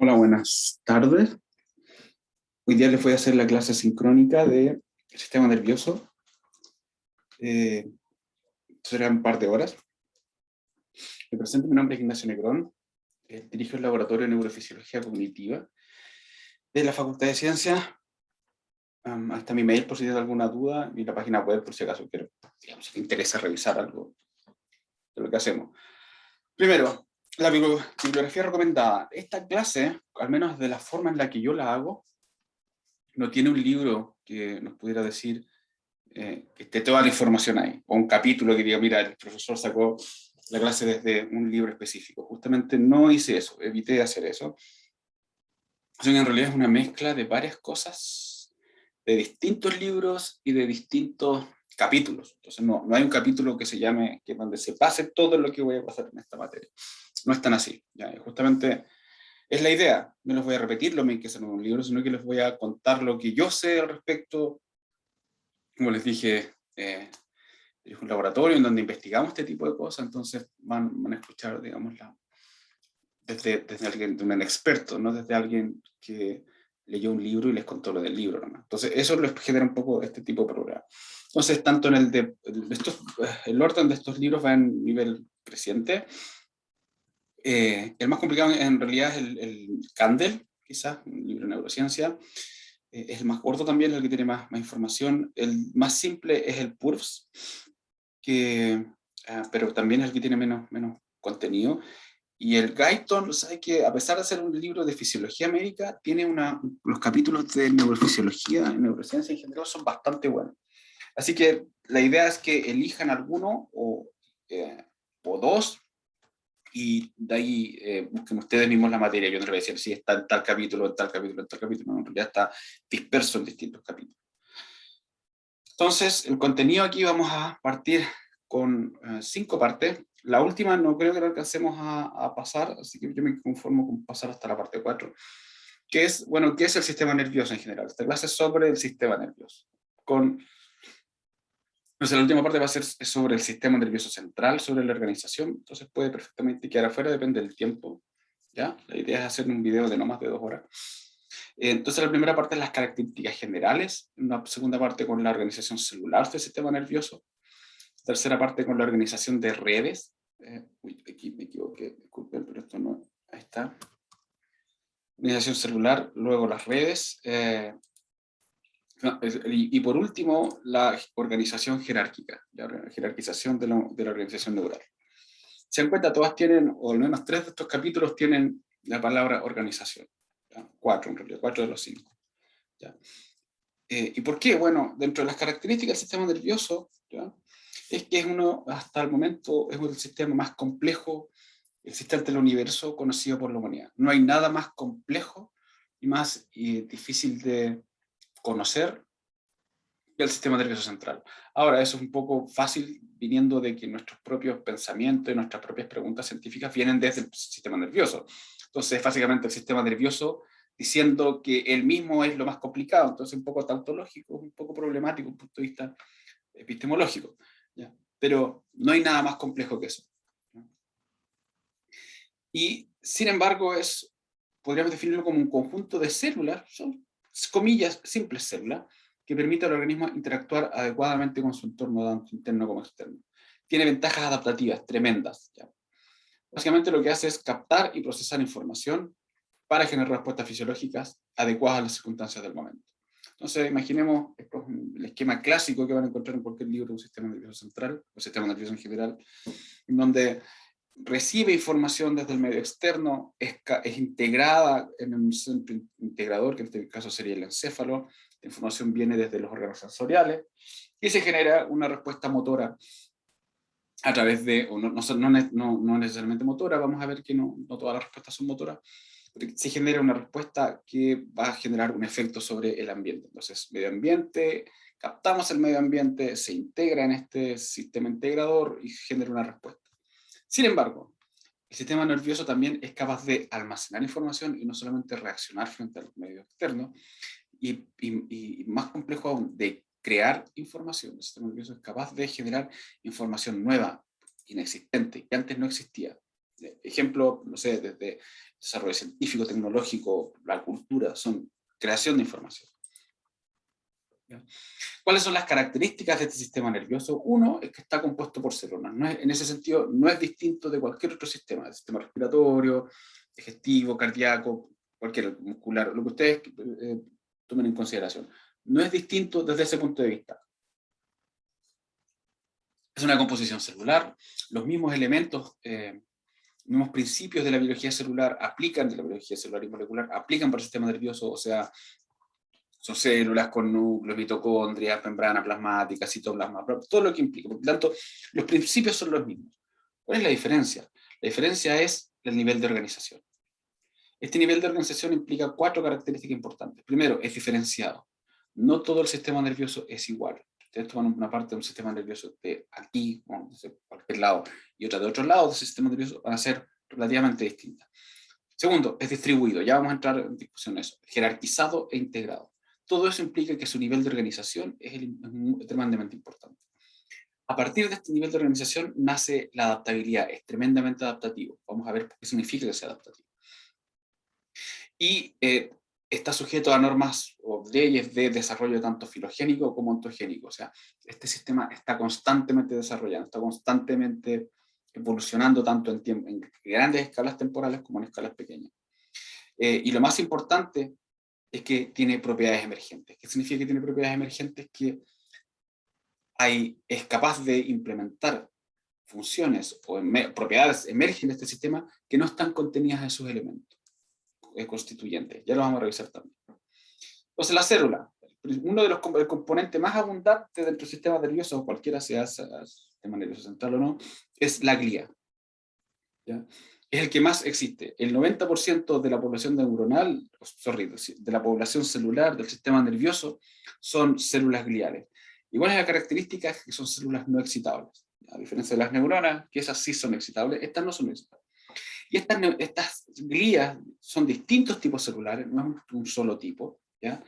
Hola, buenas tardes. Hoy día les voy a hacer la clase sincrónica del sistema nervioso. Será un par de horas. Me presento, mi nombre es Ignacio Negrón. Dirijo el Laboratorio de Neurofisiología Cognitiva de la Facultad de Ciencias. Ahí está mi mail por si tienes alguna duda y la página web por si acaso si te interesa revisar algo de lo que hacemos. Primero, la bibliografía recomendada. Esta clase, al menos de la forma en la que yo la hago, no tiene un libro que nos pudiera decir que esté toda la información ahí, o un capítulo que diga, mira, el profesor sacó la clase desde un libro específico. Justamente no hice eso, evité hacer eso. O sea, en realidad es una mezcla de varias cosas, de distintos libros y de distintos capítulos. Entonces no hay un capítulo que se llame, que donde se pase todo lo que voy a pasar en esta materia. No es tan así. ¿Ya? Justamente es la idea. No les voy a repetir lo que es en un libro, sino que les voy a contar lo que yo sé al respecto. Como les dije, es un laboratorio en donde investigamos este tipo de cosas, entonces van a escuchar, digamos, desde alguien, de un experto, no desde alguien que leyó un libro y les contó lo del libro nomás. Entonces eso les genera un poco este tipo de programa. Entonces, tanto en el orden de estos libros va en nivel creciente. El más complicado en realidad es el Candel, quizás, un libro de neurociencia. Es el más corto también, el que tiene más información. El más simple es el PURFS, pero también es el que tiene menos contenido. Y el Guyton, ¿sabes que a pesar de ser un libro de fisiología médica, tiene los capítulos de neurofisiología y neurociencia en general son bastante buenos? Así que la idea es que elijan alguno o dos, y de ahí busquen ustedes mismos la materia. Yo no les voy a decir si está en tal capítulo, en tal capítulo, en tal capítulo, no, ya está disperso en distintos capítulos. Entonces, el contenido aquí vamos a partir con 5 partes. La última no creo que la alcancemos a pasar, así que yo me conformo con pasar hasta la parte 4, que es, bueno, ¿qué es el sistema nervioso en general? Esta clase es sobre el sistema nervioso. Entonces, la última parte va a ser sobre el sistema nervioso central, sobre la organización, entonces puede perfectamente quedar afuera, depende del tiempo. ¿Ya? La idea es hacer un video de no más de 2 horas. Entonces, la primera parte es las características generales, una segunda parte con la organización celular del sistema nervioso, tercera parte con la organización de redes. Aquí me equivoqué, disculpen, pero esto no, ahí está. Organización celular, luego las redes, y por último, la organización jerárquica, la jerarquización de la organización neural. Se dan cuenta, todas tienen, o al menos 3 de estos capítulos tienen la palabra organización. ¿Ya? 4 en realidad, 4 de los 5. ¿Ya? ¿Y por qué? Bueno, dentro de las características del sistema nervioso, ¿ya? Es que es uno, hasta el momento, es el sistema más complejo existente en el universo conocido por la humanidad. No hay nada más complejo y más difícil de conocer que el sistema nervioso central. Ahora, eso es un poco fácil viniendo de que nuestros propios pensamientos y nuestras propias preguntas científicas vienen desde el sistema nervioso. Entonces, básicamente el sistema nervioso diciendo que él mismo es lo más complicado, entonces un poco tautológico, un poco problemático desde un punto de vista epistemológico. ¿Ya? Pero no hay nada más complejo que eso. ¿Ya? Y, sin embargo, podríamos definirlo como un conjunto de células, son comillas, simples células, que permite al organismo interactuar adecuadamente con su entorno, tanto interno como externo. Tiene ventajas adaptativas tremendas. ¿Ya? Básicamente lo que hace es captar y procesar información para generar respuestas fisiológicas adecuadas a las circunstancias del momento. Entonces, imaginemos el esquema clásico que van a encontrar en cualquier libro de un sistema nervioso central, o sistema nervioso en general, en donde recibe información desde el medio externo, es integrada en un centro integrador, que en este caso sería el encéfalo. La información viene desde los órganos sensoriales y se genera una respuesta motora a través de, o no necesariamente motora, vamos a ver que no todas las respuestas son motoras, pero se genera una respuesta que va a generar un efecto sobre el ambiente. Entonces, medio ambiente, captamos el medio ambiente, se integra en este sistema integrador y genera una respuesta. Sin embargo, el sistema nervioso también es capaz de almacenar información y no solamente reaccionar frente al medio externo, y más complejo aún, de crear información. El sistema nervioso es capaz de generar información nueva, inexistente, que antes no existía. Ejemplo, no sé, desde desarrollo científico, tecnológico, la cultura, son creación de información. ¿Ya? ¿Cuáles son las características de este sistema nervioso? Uno es que está compuesto por células. No es, en ese sentido, no es distinto de cualquier otro sistema, el sistema respiratorio, digestivo, cardíaco, cualquier muscular, lo que ustedes tomen en consideración. No es distinto desde ese punto de vista. Es una composición celular, los mismos elementos, mismos principios de la biología celular aplican, de la biología celular y molecular, aplican para el sistema nervioso, o sea, son células con núcleos, mitocondrias, membrana plasmática, citoplasma, todo lo que implica. Por lo tanto, los principios son los mismos. ¿Cuál es la diferencia? La diferencia es el nivel de organización. Este nivel de organización implica 4 características importantes. Primero, es diferenciado. No todo el sistema nervioso es igual. Ustedes toman una parte de un sistema nervioso de aquí, o de cualquier lado, y otra de otro lado del sistema nervioso, van a ser relativamente distintas. Segundo, es distribuido. Ya vamos a entrar en discusión de eso. Jerarquizado e integrado. Todo eso implica que su nivel de organización es tremendamente importante. A partir de este nivel de organización nace la adaptabilidad. Es tremendamente adaptativo. Vamos a ver qué significa que sea adaptativo. Y está sujeto a normas o leyes de desarrollo tanto filogénico como ontogénico. O sea, este sistema está constantemente desarrollando, está constantemente evolucionando tanto en grandes escalas temporales como en escalas pequeñas. Y lo más importante es que tiene propiedades emergentes. ¿Qué significa que tiene propiedades emergentes? Que es capaz de implementar funciones o propiedades emergen de este sistema que no están contenidas en sus elementos constituyentes. Ya lo vamos a revisar también. Entonces la célula, uno de los componentes más abundantes dentro del sistema nervioso, cualquiera sea sistema nervioso central o no, es la glía. ¿Ya? Es el que más existe. El 90% de la población neuronal, de la población celular del sistema nervioso, son células gliales. ¿Y cuál es la característica? Que son células no excitables. A diferencia de las neuronas, que esas sí son excitables, estas no son excitables. Y estas glías son distintos tipos celulares, no es un solo tipo, ¿ya?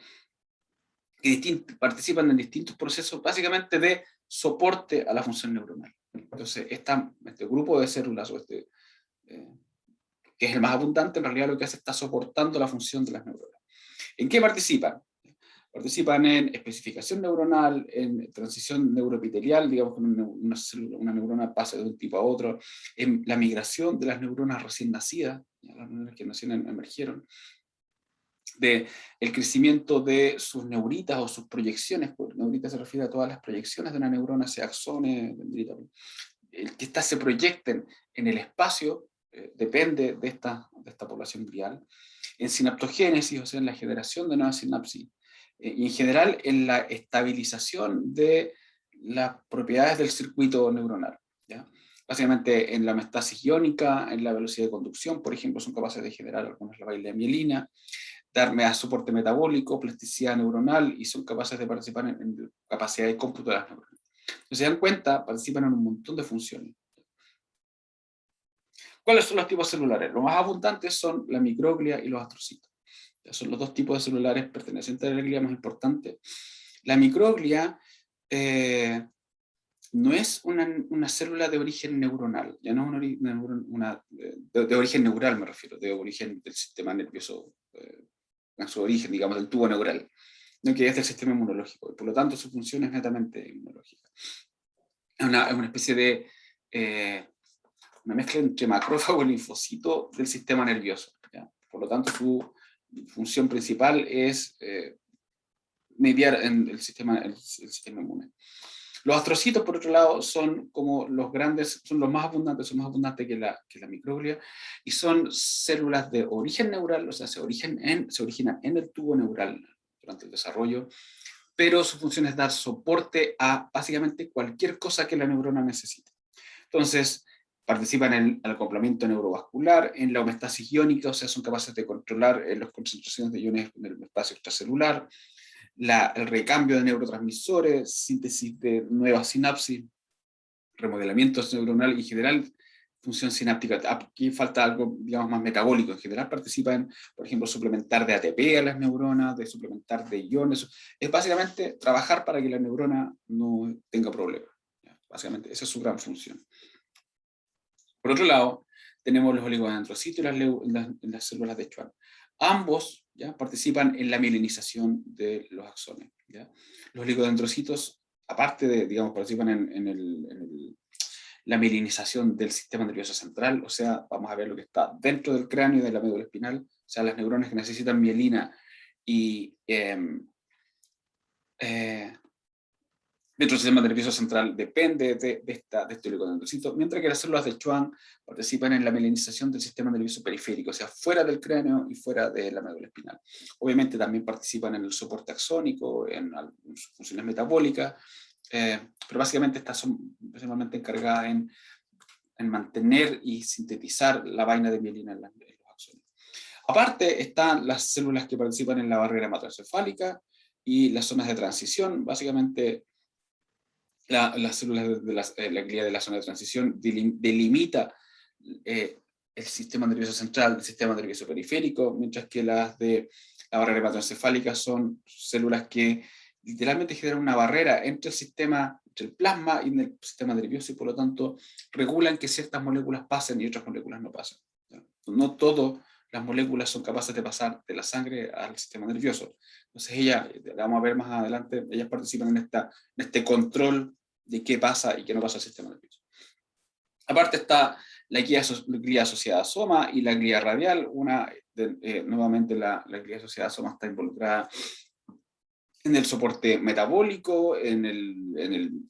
Que participan en distintos procesos, básicamente de soporte a la función neuronal. Entonces, este grupo de células, o que es el más abundante, en realidad lo que hace está soportando la función de las neuronas. ¿En qué participan? Participan en especificación neuronal, en transición neuroepitelial, digamos que una neurona pasa de un tipo a otro, en la migración de las neuronas recién nacidas, las neuronas que nacieron emergieron, de el crecimiento de sus neuritas o sus proyecciones, porque neurita se refiere a todas las proyecciones de una neurona, sea axones, dendrita, el que estas se proyecten en el espacio depende de esta población glial, en sinaptogénesis, o sea, en la generación de nuevas sinapsis, y en general en la estabilización de las propiedades del circuito neuronal. ¿Ya? Básicamente en la homeostasis iónica, en la velocidad de conducción, por ejemplo, son capaces de generar algunas la de mielina, darme a soporte metabólico, plasticidad neuronal, y son capaces de participar en capacidad de cómputo de las neuronas. Entonces, se dan cuenta, participan en un montón de funciones. ¿Cuáles son los tipos celulares? Los más abundantes son la microglia y los astrocitos. Son los dos tipos de celulares pertenecientes a la glia más importantes. La microglia no es una célula de origen neuronal, ya no es de origen neural, me refiero, de origen del sistema nervioso, en su origen, digamos, del tubo neural, no, que es del sistema inmunológico, y por lo tanto su función es netamente inmunológica. Es una especie de una mezcla entre macrófago y linfocito del sistema nervioso. ¿Ya? Por lo tanto, su función principal es mediar en el sistema inmune. Los astrocitos, por otro lado, son como los grandes, son los más abundantes, son más abundantes que la microglia, y son células de origen neural, o sea, se originan en el tubo neural durante el desarrollo, pero su función es dar soporte a básicamente cualquier cosa que la neurona necesite. Entonces, participan en el acoplamiento neurovascular, en la homeostasis iónica, o sea, son capaces de controlar las concentraciones de iones en el espacio extracelular, el recambio de neurotransmisores, síntesis de nuevas sinapsis, remodelamientos neuronales y en general función sináptica. Aquí falta algo, digamos, más metabólico. En general participan, por ejemplo, suplementar de ATP a las neuronas, de suplementar de iones. Es básicamente trabajar para que la neurona no tenga problemas. Básicamente, esa es su gran función. Por otro lado, tenemos los oligodendrocitos y las células de Schwann. Ambos, ¿ya?, participan en la mielinización de los axones, ¿ya? Los oligodendrocitos, aparte de, digamos, participan en la mielinización del sistema nervioso central, o sea, vamos a ver lo que está dentro del cráneo y de la médula espinal, o sea, las neuronas que necesitan mielina y nuestro sistema nervioso central depende de este oligodendrocito, mientras que las células de Schwann participan en la mielinización del sistema nervioso periférico, o sea, fuera del cráneo y fuera de la médula espinal. Obviamente también participan en el soporte axónico, en algunas funciones metabólicas, pero básicamente estas son principalmente encargadas en mantener y sintetizar la vaina de mielina en los axones. Aparte están las células que participan en la barrera hematoencefálica y las zonas de transición. Básicamente las células de la glía de la zona de transición delimita el sistema nervioso central del sistema nervioso periférico, mientras que las de la barrera hematoencefálica son células que literalmente generan una barrera entre el plasma y el sistema nervioso, y por lo tanto regulan que ciertas moléculas pasen y otras moléculas no pasen. No todas las moléculas son capaces de pasar de la sangre al sistema nervioso. Entonces vamos a ver más adelante, ellas participan en este control de qué pasa y qué no pasa al sistema nervioso. Aparte está la glía asociada a soma y la glía radial. Nuevamente la glía asociada a soma está involucrada en el soporte metabólico, en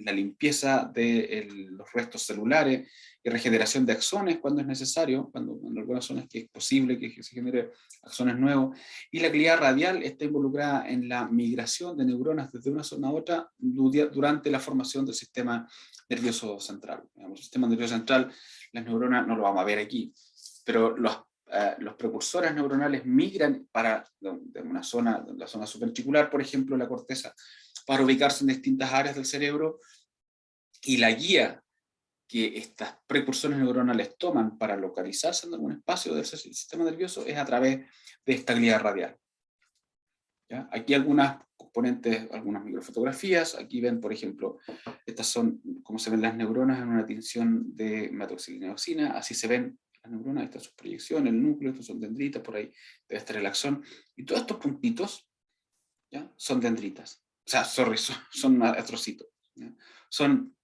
la limpieza de los restos celulares y regeneración de axones cuando es necesario, cuando en algunas zonas que es posible que se genere axones nuevos. Y la glía radial está involucrada en la migración de neuronas desde una zona a otra durante la formación del sistema nervioso central. Digamos, el sistema nervioso central, las neuronas, no lo vamos a ver aquí, pero los precursores neuronales migran de una zona, la zona subventricular, por ejemplo, la corteza, para ubicarse en distintas áreas del cerebro, y la guía que estas precursores neuronales toman para localizarse en algún espacio del sistema nervioso es a través de esta glía radial. ¿Ya? Aquí algunas componentes, algunas microfotografías. Aquí ven, por ejemplo, estas son cómo se ven las neuronas en una tinción de metoxilineosina. Así se ven las neuronas, esta es su proyección, el núcleo, estos son dendritas, por ahí debe estar el axón. Y todos estos puntitos, ¿ya?, son dendritas. O sea, son astrocitos, ¿ya? Son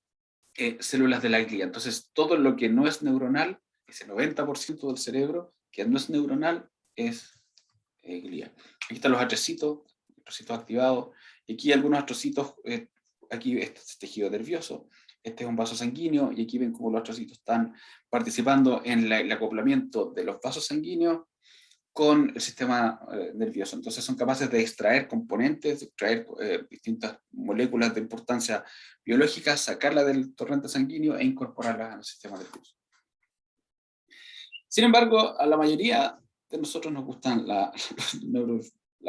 células de la glía. Entonces, todo lo que no es neuronal, ese 90% del cerebro que no es neuronal, es glía. Aquí están los astrocitos activados. Y aquí algunos astrocitos, aquí este es tejido nervioso, este es un vaso sanguíneo, y aquí ven cómo los astrocitos están participando en el acoplamiento de los vasos sanguíneos con el sistema nervioso. Entonces son capaces de extraer componentes, de extraer distintas moléculas de importancia biológica, sacarlas del torrente sanguíneo e incorporarlas al sistema nervioso. Sin embargo, a la mayoría de nosotros nos gustan la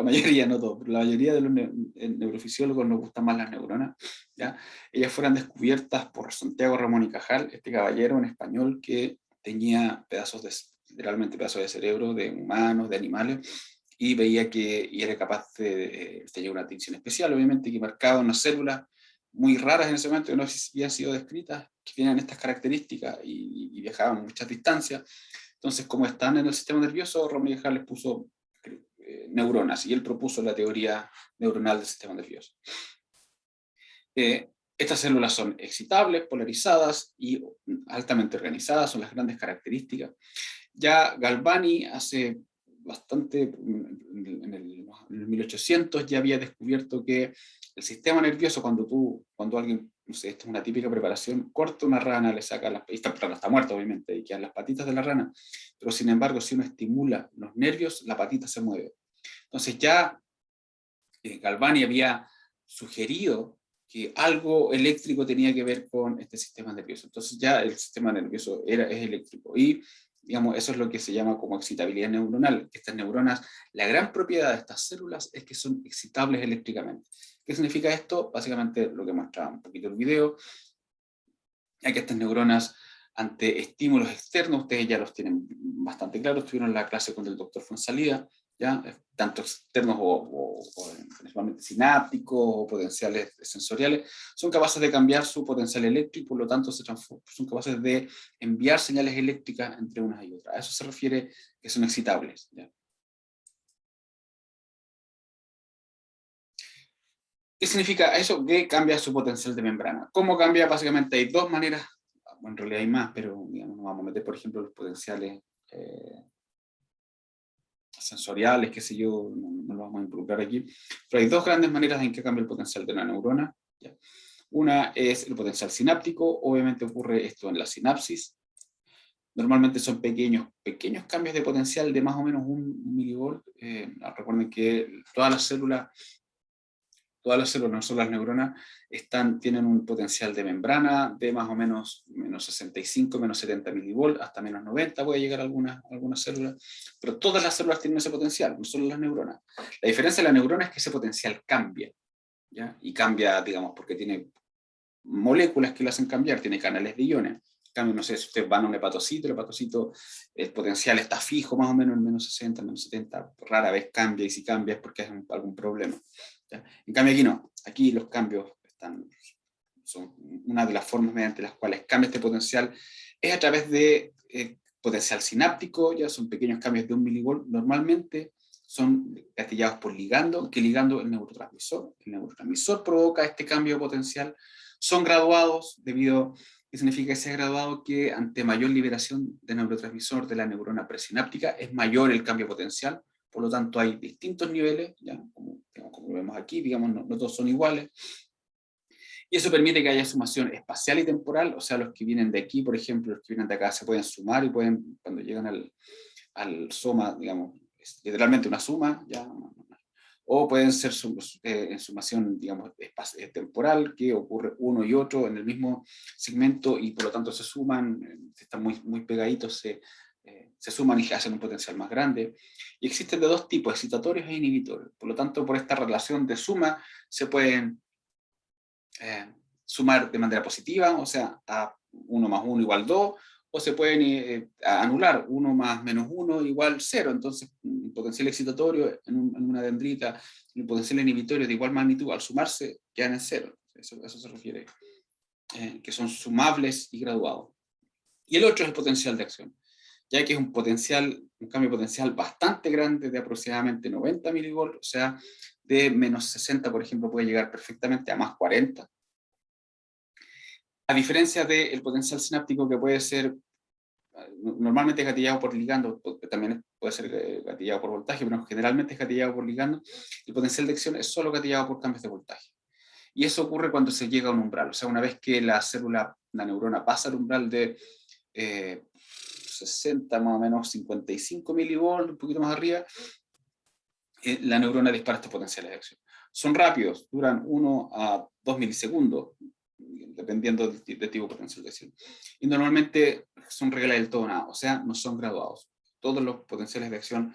mayoría, no todos, pero la mayoría de los neurofisiólogos nos gustan más las neuronas, ¿ya? Ellas fueron descubiertas por Santiago Ramón y Cajal, este caballero en español que tenía literalmente pedazos de cerebro de humanos, de animales, y veía y era capaz de tener una tinción especial, obviamente, que marcaba unas células muy raras en ese momento, que no habían sido descritas, que tenían estas características y viajaban a muchas distancias. Entonces, como están en el sistema nervioso, Ramón y Cajal les puso neuronas, y él propuso la teoría neuronal del sistema nervioso. Estas células son excitables, polarizadas y altamente organizadas, son las grandes características. Ya Galvani hace bastante, en el 1800, ya había descubierto que el sistema nervioso, cuando alguien, no sé, esta es una típica preparación, corta una rana, le saca esta rana está muerta obviamente, y quedan las patitas de la rana, pero sin embargo si uno estimula los nervios, la patita se mueve. Entonces ya Galvani había sugerido que algo eléctrico tenía que ver con este sistema nervioso. Entonces ya el sistema nervioso es eléctrico, y digamos, eso es lo que se llama como excitabilidad neuronal. Estas neuronas, la gran propiedad de estas células es que son excitables eléctricamente. ¿Qué significa esto? Básicamente lo que mostraba un poquito el video, es que estas neuronas, ante estímulos externos, ustedes ya los tienen bastante claros, tuvieron la clase con el doctor Fonsalida, ¿ya? Tanto externos o principalmente sinápticos o potenciales sensoriales, son capaces de cambiar su potencial eléctrico y por lo tanto son capaces de enviar señales eléctricas entre unas y otras. A eso se refiere que son excitables, ¿ya? ¿Qué significa eso? Que cambia su potencial de membrana. ¿Cómo cambia? Básicamente hay dos maneras, bueno, en realidad hay más, pero digamos, no vamos a meter, por ejemplo, los potenciales sensoriales, qué sé yo, no lo vamos a involucrar aquí, pero hay dos grandes maneras en que cambia el potencial de la neurona, ¿ya? Una es el potencial sináptico, obviamente ocurre esto en la sinapsis, normalmente son pequeños cambios de potencial de más o menos 1 milivolt. Recuerden que todas las células, no solo las neuronas, tienen un potencial de membrana de más o menos menos 65, menos 70 milivolt, hasta menos 90 puede llegar algunas células, pero todas las células tienen ese potencial, no solo las neuronas. La diferencia de la neurona es que ese potencial cambia, ¿ya? Y cambia, digamos, porque tiene moléculas que lo hacen cambiar, tiene canales de iones. En cambio, no sé, si ustedes van a un hepatocito, el hepatocito, el potencial está fijo más o menos en menos 60, menos 70, rara vez cambia, y si cambia es porque hay algún problema, ¿ya? En cambio aquí no, aquí los cambios son una de las formas mediante las cuales cambia este potencial, es a través de potencial sináptico, ya son pequeños cambios de 1 milivolt, normalmente son gatillados por ligando, que ligando el neurotransmisor provoca este cambio de potencial, son graduados debido, ¿qué significa que sea graduado? Que ante mayor liberación de neurotransmisor de la neurona presináptica es mayor el cambio potencial, por lo tanto hay distintos niveles, ¿ya? Como vemos aquí, digamos, no todos son iguales, y eso permite que haya sumación espacial y temporal, o sea, los que vienen de aquí, por ejemplo, los que vienen de acá se pueden sumar y pueden, cuando llegan al soma, digamos, es literalmente una suma, ¿ya? O pueden ser en sumación, digamos, temporal, que ocurre uno y otro en el mismo segmento y por lo tanto se suman, están muy pegaditos, se suman y hacen un potencial más grande. Y existen de dos tipos, excitatorios e inhibitorios. Por lo tanto, por esta relación de suma se pueden sumar de manera positiva, o sea, a 1 más 1 igual 2, o se pueden anular 1 más menos 1 igual 0. Entonces, el potencial excitatorio en una dendrita y el potencial inhibitorio de igual magnitud al sumarse quedan en 0. Eso se refiere, que son sumables y graduados. Y el otro es el potencial de acción, ya que es un cambio potencial bastante grande de aproximadamente 90 milivolts, o sea, de menos 60, por ejemplo, puede llegar perfectamente a más 40. A diferencia del potencial sináptico que puede ser normalmente es gatillado por ligando, también puede ser gatillado por voltaje, pero generalmente es gatillado por ligando, el potencial de acción es solo gatillado por cambios de voltaje. Y eso ocurre cuando se llega a un umbral, o sea, una vez que la neurona pasa el umbral de 60 más o menos 55 milivolts, un poquito más arriba, la neurona dispara estos potenciales de acción. Son rápidos, duran 1 a 2 milisegundos, dependiendo del tipo de potencial de acción. Y normalmente son reglas del todo nada, o sea, no son graduados. Todos los potenciales de acción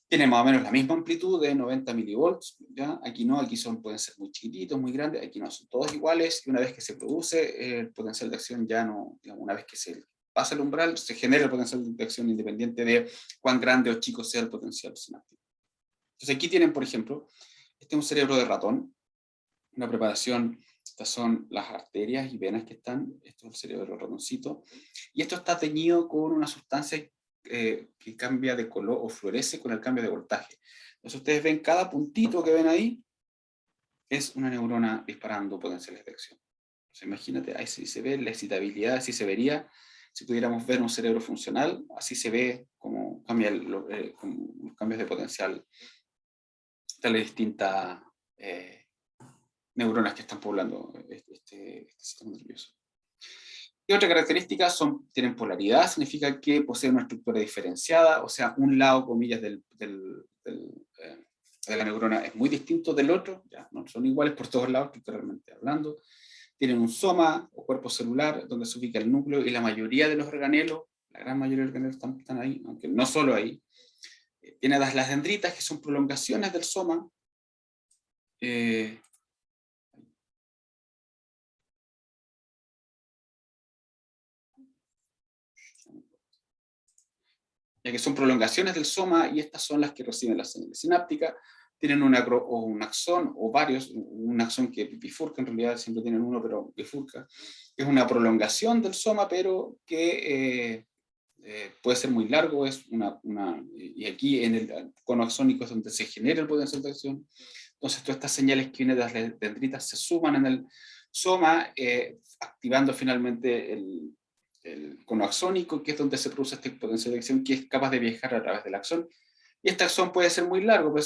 tienen más o menos la misma amplitud de 90 milivolts, ¿ya? Aquí no, aquí pueden ser muy chiquititos, muy grandes, aquí no, son todos iguales, y una vez que se produce el potencial de acción ya no, digamos, una vez que se pasa el umbral, se genera el potencial de acción independiente de cuán grande o chico sea el potencial sináptico. Entonces aquí tienen, por ejemplo, este es un cerebro de ratón, una preparación, estas son las arterias y venas que están, esto es el cerebro del ratoncito, y esto está teñido con una sustancia que cambia de color o fluoresce con el cambio de voltaje. Entonces ustedes ven cada puntito que ven ahí, es una neurona disparando potenciales de acción. Entonces imagínate, ahí sí se ve la excitabilidad, así se vería, si pudiéramos ver un cerebro funcional, así se ve cómo cambian los cambios de potencial de las distintas neuronas que están poblando este sistema nervioso. Y otra característica tienen polaridad, significa que poseen una estructura diferenciada, o sea, un lado, comillas, de la neurona es muy distinto del otro, ya no son iguales por todos lados, estructuralmente hablando. Tienen un soma o cuerpo celular donde se ubica el núcleo y la mayoría de los organelos, la gran mayoría de los organelos están ahí, aunque no solo ahí. Tiene las dendritas, que son prolongaciones del soma. ya que son prolongaciones del soma, y estas son las que reciben la señal sináptica. Tienen un axón o varios, un axón que bifurca, en realidad siempre tienen uno, pero bifurca. Es una prolongación del soma, pero que puede ser muy largo, y aquí en el cono axónico es donde se genera el potencial de acción. Entonces todas estas señales que vienen de las dendritas se suman en el soma, activando finalmente el cono axónico, que es donde se produce este potencial de acción, que es capaz de viajar a través del axón. Y este axón puede ser muy largo, puede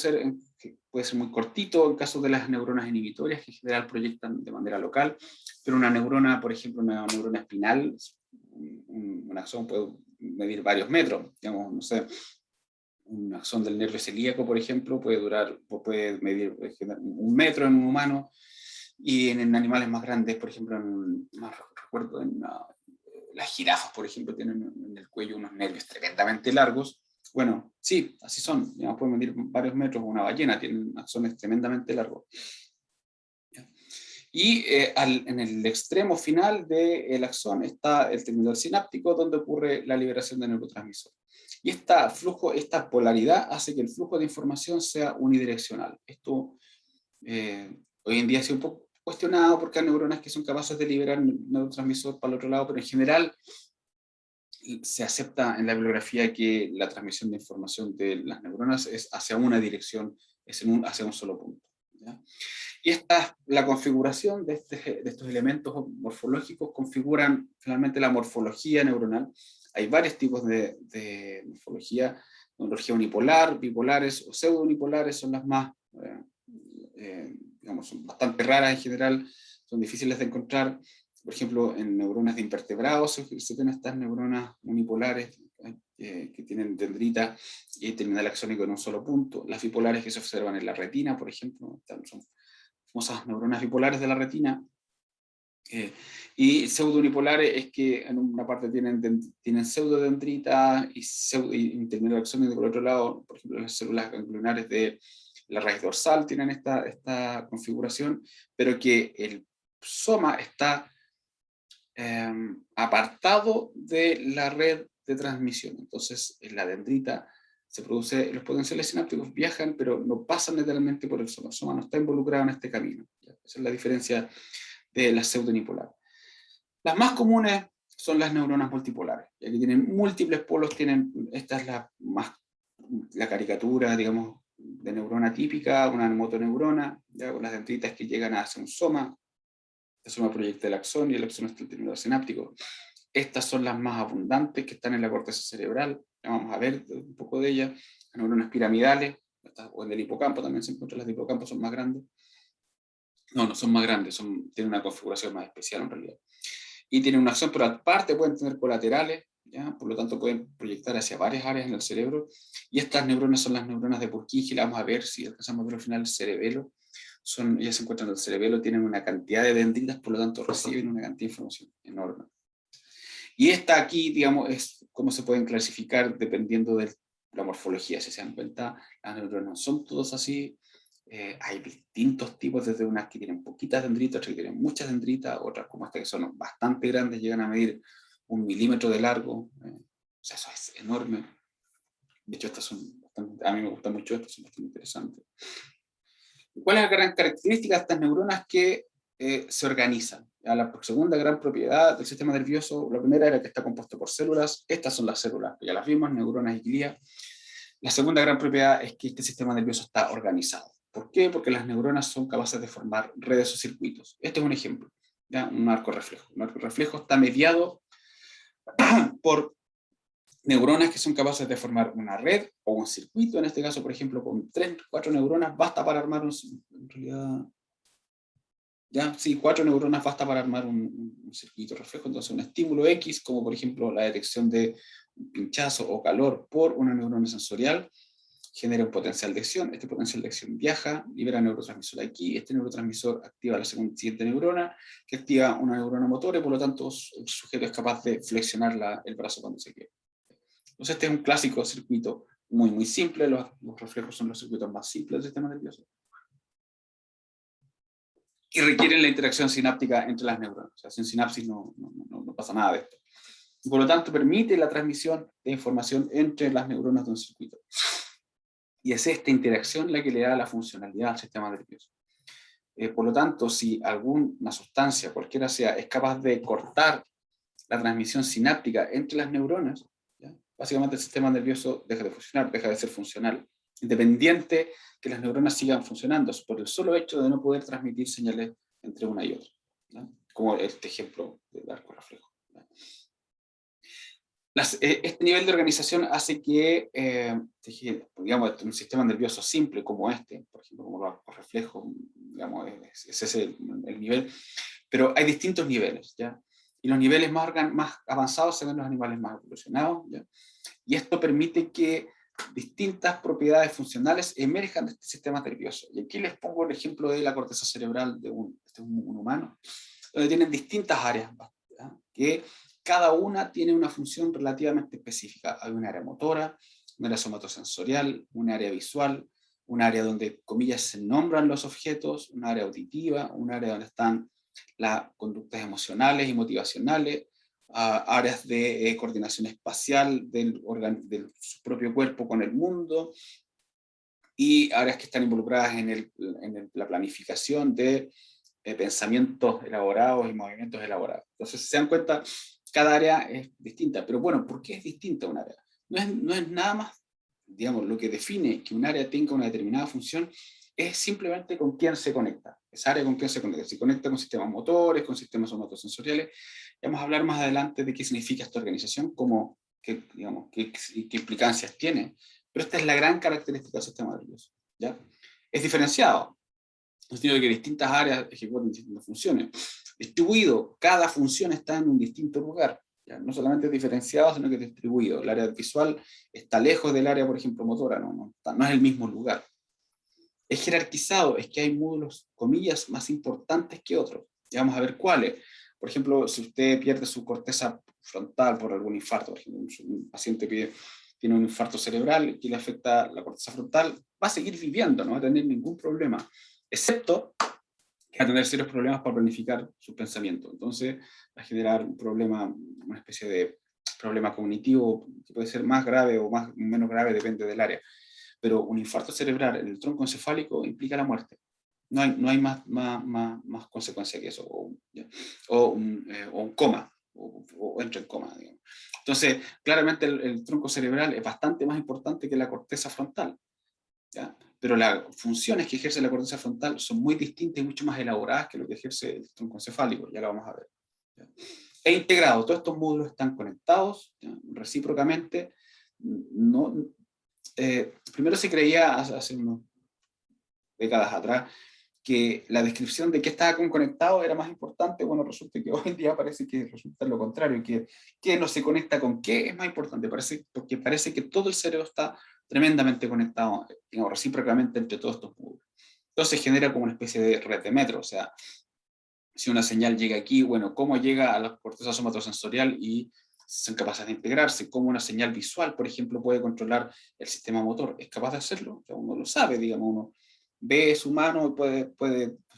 ser muy cortito en caso de las neuronas inhibitorias, que en general proyectan de manera local, pero una neurona, por ejemplo, una neurona espinal, un axón puede medir varios metros, digamos, no sé, un axón del nervio celíaco, por ejemplo, puede medir 1 metro en un humano, y en animales más grandes, por ejemplo, recuerdo las jirafas, por ejemplo, tienen en el cuello unos nervios tremendamente largos. Bueno, sí, así son, digamos, pueden medir varios metros. Una ballena tiene axones tremendamente largos. Y en el extremo final del axón está el terminal sináptico, donde ocurre la liberación de neurotransmisor. Y esta polaridad hace que el flujo de información sea unidireccional. Esto hoy en día ha sido un poco cuestionado porque hay neuronas que son capaces de liberar neurotransmisor para el otro lado, pero en general se acepta en la bibliografía que la transmisión de información de las neuronas es hacia una dirección, hacia un solo punto, ¿ya? Y la configuración de estos elementos morfológicos configuran finalmente la morfología neuronal. Hay varios tipos de morfología unipolar, bipolares o pseudo-unipolares son las más, digamos, son bastante raras en general, son difíciles de encontrar. Por ejemplo, en neuronas de invertebrados se tienen estas neuronas unipolares que tienen dendrita y terminal axónico en un solo punto. Las bipolares que se observan en la retina, por ejemplo, son famosas neuronas bipolares de la retina. Y pseudo-unipolares es que en una parte tienen pseudodendrita y terminal axónico por el otro lado. Por ejemplo, las células ganglionares de la raíz dorsal tienen esta configuración, pero que el soma está apartado de la red de transmisión. Entonces, en la dendrita se produce, los potenciales sinápticos viajan, pero no pasan literalmente por el soma. El soma no está involucrado en este camino. ¿Ya? Esa es la diferencia de las pseudonipolares. Las más comunes son las neuronas multipolares, ya que tienen múltiples polos. Esta es la caricatura, digamos, de neurona típica, una motoneurona, ya, con las dendritas que llegan a hacer un soma. El soma proyecta el axón y el axón está el terminal sináptico. Estas son las más abundantes que están en la corteza cerebral. Vamos a ver un poco de ellas. Las neuronas piramidales, o en el hipocampo también se encuentran. Las de hipocampo son más grandes. No son más grandes, tienen una configuración más especial en realidad. Y tienen una acción, pero aparte pueden tener colaterales, ¿ya? Por lo tanto pueden proyectar hacia varias áreas en el cerebro. Y estas neuronas son las neuronas de Purkinje. Vamos a ver si alcanzamos a ver al final el cerebelo. Ellas se encuentran en el cerebelo, tienen una cantidad de dendritas, por lo tanto reciben una cantidad de información enorme. Y esta aquí, digamos, es cómo se pueden clasificar dependiendo de la morfología. Si se dan cuenta, las neuronas no son todas así. Hay distintos tipos, desde unas que tienen poquitas dendritas, otras que tienen muchas dendritas, otras como esta que son bastante grandes, llegan a medir 1 milímetro de largo. O sea, eso es enorme. De hecho, a mí me gustan mucho estas, son bastante interesantes. ¿Cuál es la gran característica de estas neuronas? Que se organizan. La segunda gran propiedad del sistema nervioso, la primera era que está compuesto por células. Estas son las células, ya las vimos, neuronas y glía. La segunda gran propiedad es que este sistema nervioso está organizado. ¿Por qué? Porque las neuronas son capaces de formar redes o circuitos. Este es un ejemplo, ¿ya? Un arco reflejo. Un arco reflejo está mediado por neuronas que son capaces de formar una red o un circuito. En este caso, por ejemplo, con 3, 4 neuronas basta para armar en realidad, ya, sí, 4 neuronas basta para armar un circuito reflejo. Entonces, un estímulo X, como por ejemplo la detección de un pinchazo o calor por una neurona sensorial, genera un potencial de acción. Este potencial de acción viaja, libera neurotransmisor aquí. Este neurotransmisor activa la siguiente neurona, que activa una neurona motora, y por lo tanto el sujeto es capaz de flexionar el brazo cuando se quiere. Entonces, este es un clásico circuito muy, muy simple. Los reflejos son los circuitos más simples del sistema nervioso. Y requieren la interacción sináptica entre las neuronas. O sea, sin sinapsis no pasa nada de esto. y por lo tanto permite la transmisión de información entre las neuronas de un circuito. Y es esta interacción la que le da la funcionalidad al sistema nervioso. Por lo tanto, si alguna sustancia, cualquiera sea, es capaz de cortar la transmisión sináptica entre las neuronas, ¿ya? Básicamente el sistema nervioso deja de funcionar, deja de ser funcional, independiente que las neuronas sigan funcionando, por el solo hecho de no poder transmitir señales entre una y otra, ¿ya? Como este ejemplo del arco reflejo. Este nivel de organización hace que, digamos, un sistema nervioso simple como este, por ejemplo, como los arcos reflejos, digamos, ese es el nivel, pero hay distintos niveles, ¿ya? Y los niveles más avanzados se ven en los animales más evolucionados, ¿ya? Y esto permite que distintas propiedades funcionales emerjan de este sistema nervioso. Y aquí les pongo el ejemplo de la corteza cerebral de un humano, donde tienen distintas áreas, ¿ya? Que cada una tiene una función relativamente específica. Hay un área motora, un área somatosensorial, un área visual, un área donde, comillas, se nombran los objetos, un área auditiva, un área donde están las conductas emocionales y motivacionales, áreas de coordinación espacial del su propio cuerpo con el mundo, y áreas que están involucradas en la planificación de pensamientos elaborados y movimientos elaborados. Entonces, se dan cuenta, cada área es distinta, pero bueno, ¿por qué es distinta un área? No es nada más, digamos, lo que define que un área tenga una determinada función es simplemente con quién se conecta. Esa área con quién se conecta. Se conecta con sistemas motores, con sistemas somatosensoriales. Vamos a hablar más adelante de qué significa esta organización, digamos, qué implicancias tiene. Pero esta es la gran característica del sistema nervioso, ¿ya? Es diferenciado, en el sentido de que distintas áreas ejecutan distintas funciones. Distribuido, cada función está en un distinto lugar, ¿ya? No solamente es diferenciado, sino que es distribuido. El área visual está lejos del área, por ejemplo, motora, no es el mismo lugar. Es jerarquizado, es que hay módulos, comillas, más importantes que otros. Ya vamos a ver cuáles. Por ejemplo, si usted pierde su corteza frontal por algún infarto, por ejemplo, un paciente tiene un infarto cerebral que le afecta la corteza frontal, va a seguir viviendo, no va a tener ningún problema, excepto que va a tener serios problemas para planificar sus pensamientos. Entonces va a generar un problema, una especie de problema cognitivo que puede ser más grave o menos grave, depende del área. Pero un infarto cerebral en el tronco encefálico implica la muerte. No hay más consecuencia que eso, o un coma, o entra en coma, digamos. Entonces, claramente el tronco cerebral es bastante más importante que la corteza frontal, ¿ya? Pero las funciones que ejerce la corteza frontal son muy distintas y mucho más elaboradas que lo que ejerce el tronco encefálico, ya lo vamos a ver, ¿ya? E integrado, todos estos módulos están conectados, ¿ya? Recíprocamente. No, primero se creía hace unas décadas atrás que la descripción de qué estaba conectado era más importante. Bueno, resulta que hoy en día parece que resulta lo contrario, que no se conecta con qué es más importante, porque parece que todo el cerebro está tremendamente conectado, digamos, recíprocamente entre todos estos módulos. Entonces genera como una especie de red de metro, o sea, si una señal llega aquí, bueno, ¿cómo llega a la corteza somatosensorial y son capaces de integrarse? ¿Cómo una señal visual, por ejemplo, puede controlar el sistema motor? ¿Es capaz de hacerlo? O sea, uno lo sabe, digamos, uno ve su mano, puede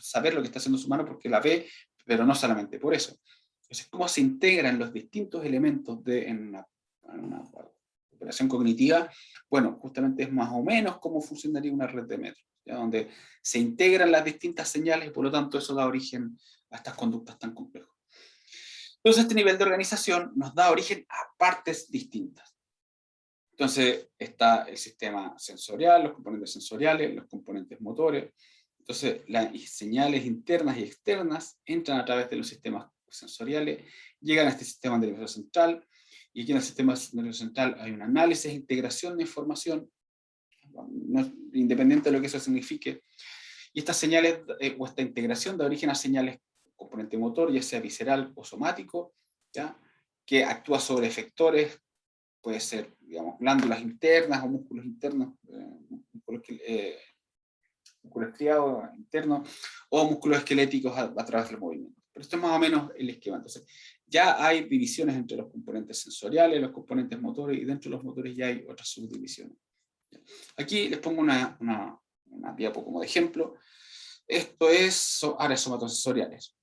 saber lo que está haciendo su mano porque la ve, pero no solamente por eso. Entonces, ¿cómo se integran los distintos elementos en una operación cognitiva? Bueno, justamente es más o menos cómo funcionaría una red de metros, ¿ya? Donde se integran las distintas señales y por lo tanto eso da origen a estas conductas tan complejas. Entonces este nivel de organización nos da origen a partes distintas. Entonces está el sistema sensorial, los componentes sensoriales, los componentes motores. Entonces las señales internas y externas entran a través de los sistemas sensoriales, llegan a este sistema nervioso central, y aquí en el sistema nervioso central hay un análisis e integración de información, independiente de lo que eso signifique, y estas señales o esta integración da origen a señales componente motor, ya sea visceral o somático, ¿ya? Que actúa sobre efectores, puede ser, digamos, glándulas internas o músculos internos, músculos estriados internos, o músculos esqueléticos a través del movimiento. Pero esto es más o menos el esquema. Entonces, ya hay divisiones entre los componentes sensoriales, los componentes motores, y dentro de los motores ya hay otras subdivisiones. Aquí les pongo una diapo como de ejemplo. Esto es áreas somatosensoriales.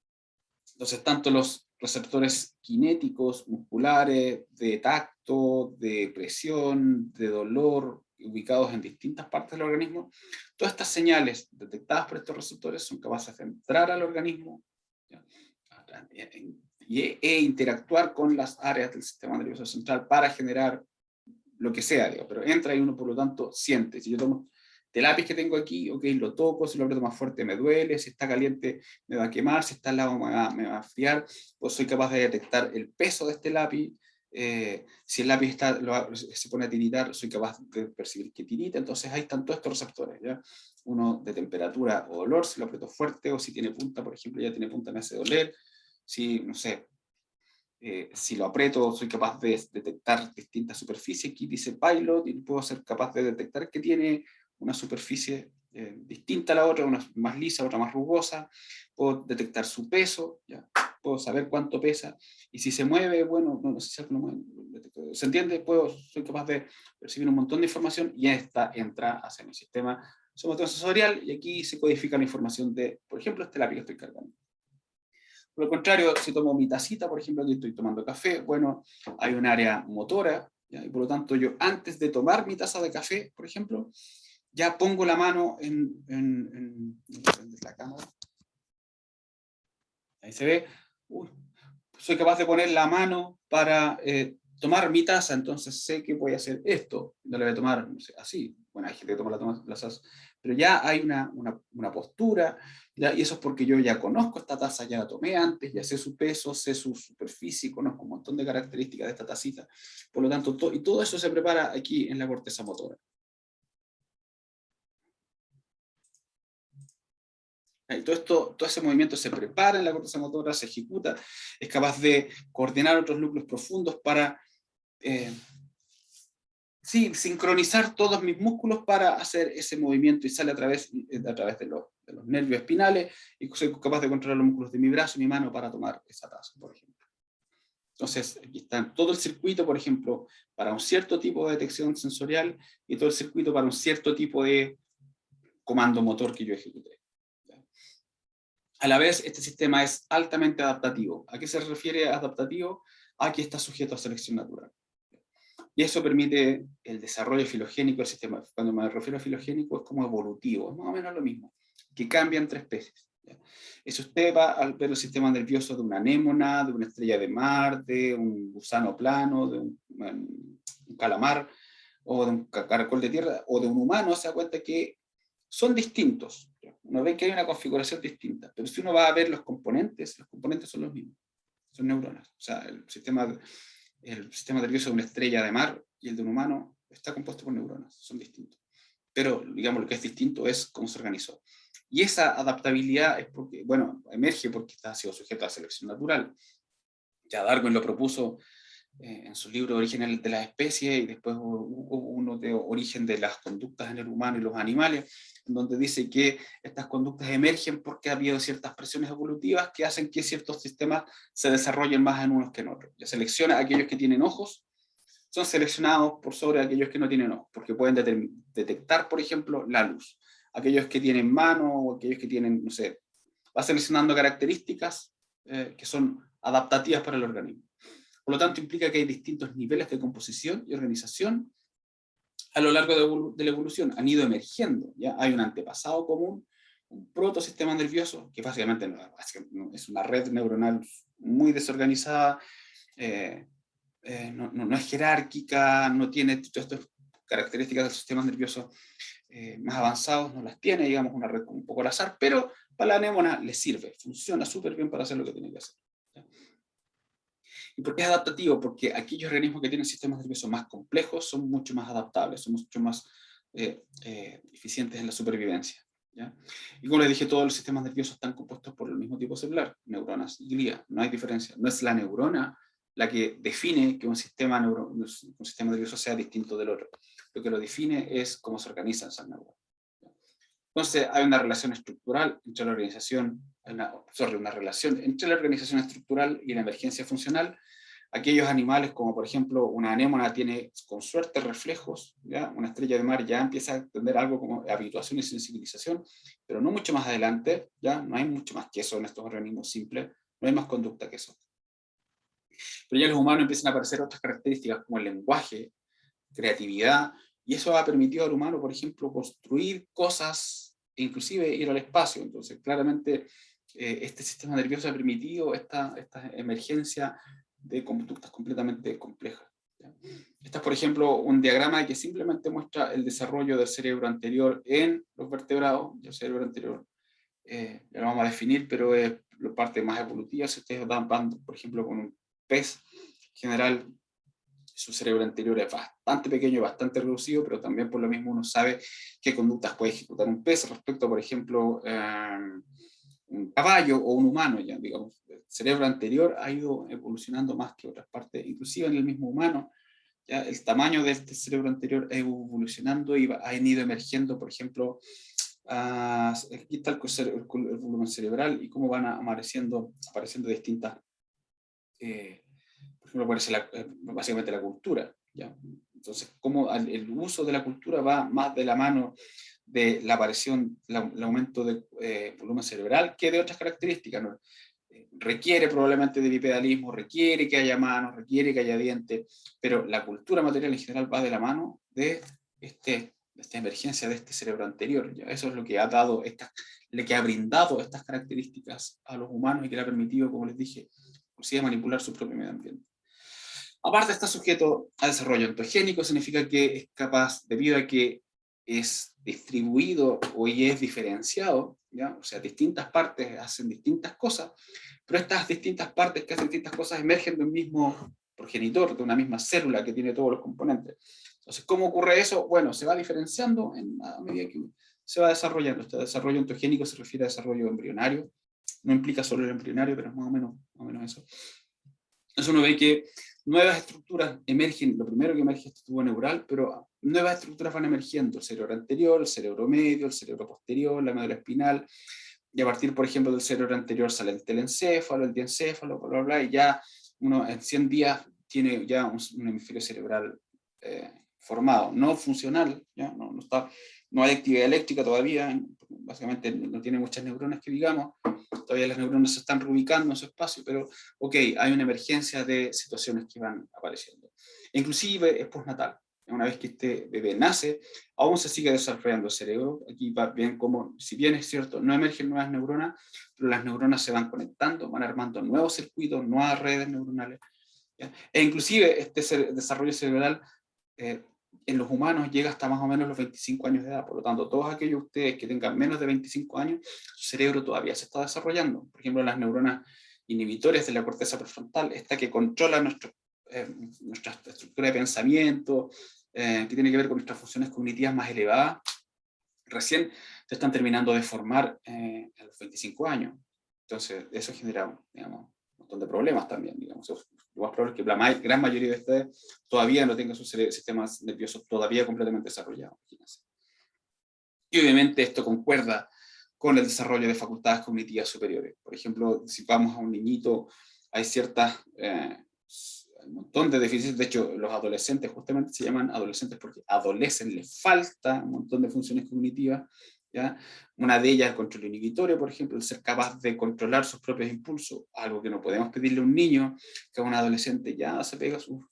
Entonces, tanto los receptores cinéticos, musculares, de tacto, de presión, de dolor, ubicados en distintas partes del organismo. Todas estas señales detectadas por estos receptores son capaces de entrar al organismo, ¿ya?, e interactuar con las áreas del sistema nervioso central para generar lo que sea, digo, pero entra y uno por lo tanto siente. Si yo tomo este lápiz que tengo aquí, ok, lo toco, si lo aprieto más fuerte me duele, si está caliente me va a quemar, si está al lado me va a enfriar, pues soy capaz de detectar el peso de este lápiz. Si el lápiz se pone a tiritar, soy capaz de percibir que tirita. Entonces ahí están todos estos receptores, ¿ya? Uno de temperatura o olor, si lo aprieto fuerte, o si tiene punta, por ejemplo, ya tiene punta, me hace doler. Si, no sé, si lo aprieto, soy capaz de detectar distintas superficies. Aquí dice pilot, y puedo ser capaz de detectar que tiene una superficie distinta a la otra, una más lisa, otra más rugosa. Puedo detectar su peso, ¿ya? Puedo saber cuánto pesa, y si se mueve, bueno, no sé si algo lo mueve, ¿se entiende? Soy capaz de percibir un montón de información, y esta entra hacia mi sistema somatosensorial, y aquí se codifica la información de, por ejemplo, este lápiz que estoy cargando. Por el contrario, si tomo mi tacita, por ejemplo, aquí estoy tomando café, bueno, hay un área motora, ¿ya? Y por lo tanto yo, antes de tomar mi taza de café, por ejemplo, ya pongo la mano en la cámara. Ahí se ve. Uy, soy capaz de poner la mano para tomar mi taza, entonces sé que voy a hacer esto. No le voy a tomar, no sé, así. Bueno, hay gente que toma las tazas, pero ya hay una postura, ¿ya? Y eso es porque yo ya conozco esta taza, ya la tomé antes, ya sé su peso, sé su superficie, conozco un montón de características de esta tacita. Por lo tanto, y todo eso se prepara aquí en la corteza motora. Y todo ese movimiento se prepara en la corteza motora, se ejecuta, es capaz de coordinar otros núcleos profundos para sí, sincronizar todos mis músculos para hacer ese movimiento, y sale a través de los nervios espinales, y soy capaz de controlar los músculos de mi brazo y mi mano para tomar esa taza, por ejemplo. Entonces, aquí está todo el circuito, por ejemplo, para un cierto tipo de detección sensorial, y todo el circuito para un cierto tipo de comando motor que yo ejecuté. A la vez, este sistema es altamente adaptativo. ¿A qué se refiere adaptativo? A que está sujeto a selección natural. Y eso permite el desarrollo filogénico del sistema. Cuando me refiero a filogénico, es como evolutivo, es más o menos lo mismo, que cambia entre especies. ¿Ya? Eso usted va al ver el sistema nervioso de una anémona, de una estrella de mar, de un gusano plano, de un calamar, o de un caracol de tierra, o de un humano, se da cuenta que son distintos. Uno ve que hay una configuración distinta, pero si uno va a ver los componentes son los mismos, son neuronas. O sea, el sistema nervioso de una estrella de mar y el de un humano está compuesto por neuronas, son distintos. Pero, digamos, lo que es distinto es cómo se organizó. Y esa adaptabilidad es porque, bueno, emerge porque ha sido sujeto a selección natural. Ya Darwin lo propuso en su libro Origen de las especies, y después hubo uno de Origen de las conductas en el humano y los animales, en donde dice que estas conductas emergen porque ha habido ciertas presiones evolutivas que hacen que ciertos sistemas se desarrollen más en unos que en otros. Ya selecciona a aquellos que tienen ojos, son seleccionados por sobre aquellos que no tienen ojos, porque pueden detectar, por ejemplo, la luz. Aquellos que tienen mano, o aquellos que tienen, no sé, va seleccionando características que son adaptativas para el organismo. Por lo tanto, implica que hay distintos niveles de composición y organización a lo largo de la evolución. Han ido emergiendo. ¿Ya? Hay un antepasado común, un protosistema nervioso, que básicamente es una red neuronal muy desorganizada, no es jerárquica, no tiene todas estas características del sistema nervioso más avanzados, no las tiene, digamos, una red un poco al azar, pero para la anémona le sirve, funciona súper bien para hacer lo que tiene que hacer. ¿Ya? ¿Y por qué es adaptativo? Porque aquellos organismos que tienen sistemas nerviosos más complejos son mucho más adaptables, son mucho más eficientes en la supervivencia. ¿Ya? Y como les dije, todos los sistemas nerviosos están compuestos por el mismo tipo celular, neuronas y glía, no hay diferencia. No es la neurona la que define que un sistema nervioso sea distinto del otro. Lo que lo define es cómo se organizan esas neuronas. Entonces hay una relación estructural entre la organización, una relación entre la organización estructural y la emergencia funcional. Aquellos animales como por ejemplo una anémona tiene con suerte reflejos, ¿ya? Una estrella de mar ya empieza a tener algo como habituación y sensibilización, pero no mucho más adelante, ya no hay mucho más que eso en estos organismos simples, no hay más conducta que eso. Pero ya en los humanos empiezan a aparecer otras características como el lenguaje, creatividad, y eso ha permitido al humano, por ejemplo, construir cosas, e inclusive ir al espacio. Entonces, claramente, este sistema nervioso ha permitido esta emergencia de conductas completamente complejas. ¿Ya? Este es, por ejemplo, un diagrama que simplemente muestra el desarrollo del cerebro anterior en los vertebrados. El cerebro anterior ya lo vamos a definir, pero es la parte más evolutiva. Si ustedes van, por ejemplo, con un pez, en general, su cerebro anterior es bastante pequeño, bastante reducido, pero también por lo mismo uno sabe qué conductas puede ejecutar un pez respecto, por ejemplo, un caballo o un humano. Ya, digamos, el cerebro anterior ha ido evolucionando más que otras partes, inclusive en el mismo humano. Ya, el tamaño de este cerebro anterior ha ido evolucionando y han ido emergiendo, por ejemplo, aquí está el volumen cerebral y cómo van apareciendo distintas, por ejemplo, aparece básicamente la cultura. ¿Ya? Entonces, cómo el uso de la cultura va más de la mano de la aparición, el aumento del volumen cerebral que de otras características, ¿no? Requiere probablemente de bipedalismo, requiere que haya manos, requiere que haya dientes, pero la cultura material en general va de la mano de esta emergencia de este cerebro anterior. ¿Ya? Eso es lo que ha dado lo que ha brindado estas características a los humanos y que le ha permitido, como les dije, inclusive manipular su propio medio ambiente. Aparte, está sujeto a desarrollo ontogénico, significa que es capaz, debido a que es distribuido o es diferenciado, ¿ya? O sea, distintas partes hacen distintas cosas, pero estas distintas partes que hacen distintas cosas emergen de un mismo progenitor, de una misma célula que tiene todos los componentes. Entonces, ¿cómo ocurre eso? Bueno, se va diferenciando a medida que se va desarrollando. Este desarrollo ontogénico se refiere a desarrollo embrionario, no implica solo el embrionario, pero es más o menos eso. Entonces uno ve que nuevas estructuras emergen, lo primero que emerge es este tubo neural, pero nuevas estructuras van emergiendo, el cerebro anterior, el cerebro medio, el cerebro posterior, la médula espinal, y a partir, por ejemplo, del cerebro anterior sale el telencéfalo, el diencéfalo, bla, bla, bla, y ya uno en 100 días tiene ya un hemisferio cerebral formado, no funcional, ¿ya? No hay actividad eléctrica todavía, básicamente no tiene muchas neuronas que digamos, todavía las neuronas se están reubicando en su espacio, pero ok, hay una emergencia de situaciones que van apareciendo. Inclusive es postnatal. Una vez que este bebé nace, aún se sigue desarrollando el cerebro. Aquí va bien como, si bien es cierto, no emergen nuevas neuronas, pero las neuronas se van conectando, van armando nuevos circuitos, nuevas redes neuronales. ¿Ya? E inclusive este desarrollo cerebral en los humanos llega hasta más o menos los 25 años de edad. Por lo tanto, todos aquellos de ustedes que tengan menos de 25 años, su cerebro todavía se está desarrollando. Por ejemplo, las neuronas inhibitores de la corteza prefrontal, esta que controla nuestra estructura de pensamiento, que tiene que ver con nuestras funciones cognitivas más elevadas, recién se están terminando de formar a los 25 años. Entonces, eso genera, digamos, un montón de problemas también, digamos. Lo más probable es que la gran mayoría de ustedes todavía no tengan sus sistemas nerviosos todavía completamente desarrollados. Y obviamente esto concuerda con el desarrollo de facultades cognitivas superiores. Por ejemplo, si vamos a un niñito, hay un montón de deficiencias. De hecho, los adolescentes justamente se llaman adolescentes porque adolecen, les falta un montón de funciones cognitivas. ¿Ya? Una de ellas es el control inhibitorio, por ejemplo, el ser capaz de controlar sus propios impulsos, algo que no podemos pedirle a un niño, que a un adolescente ya se pega sus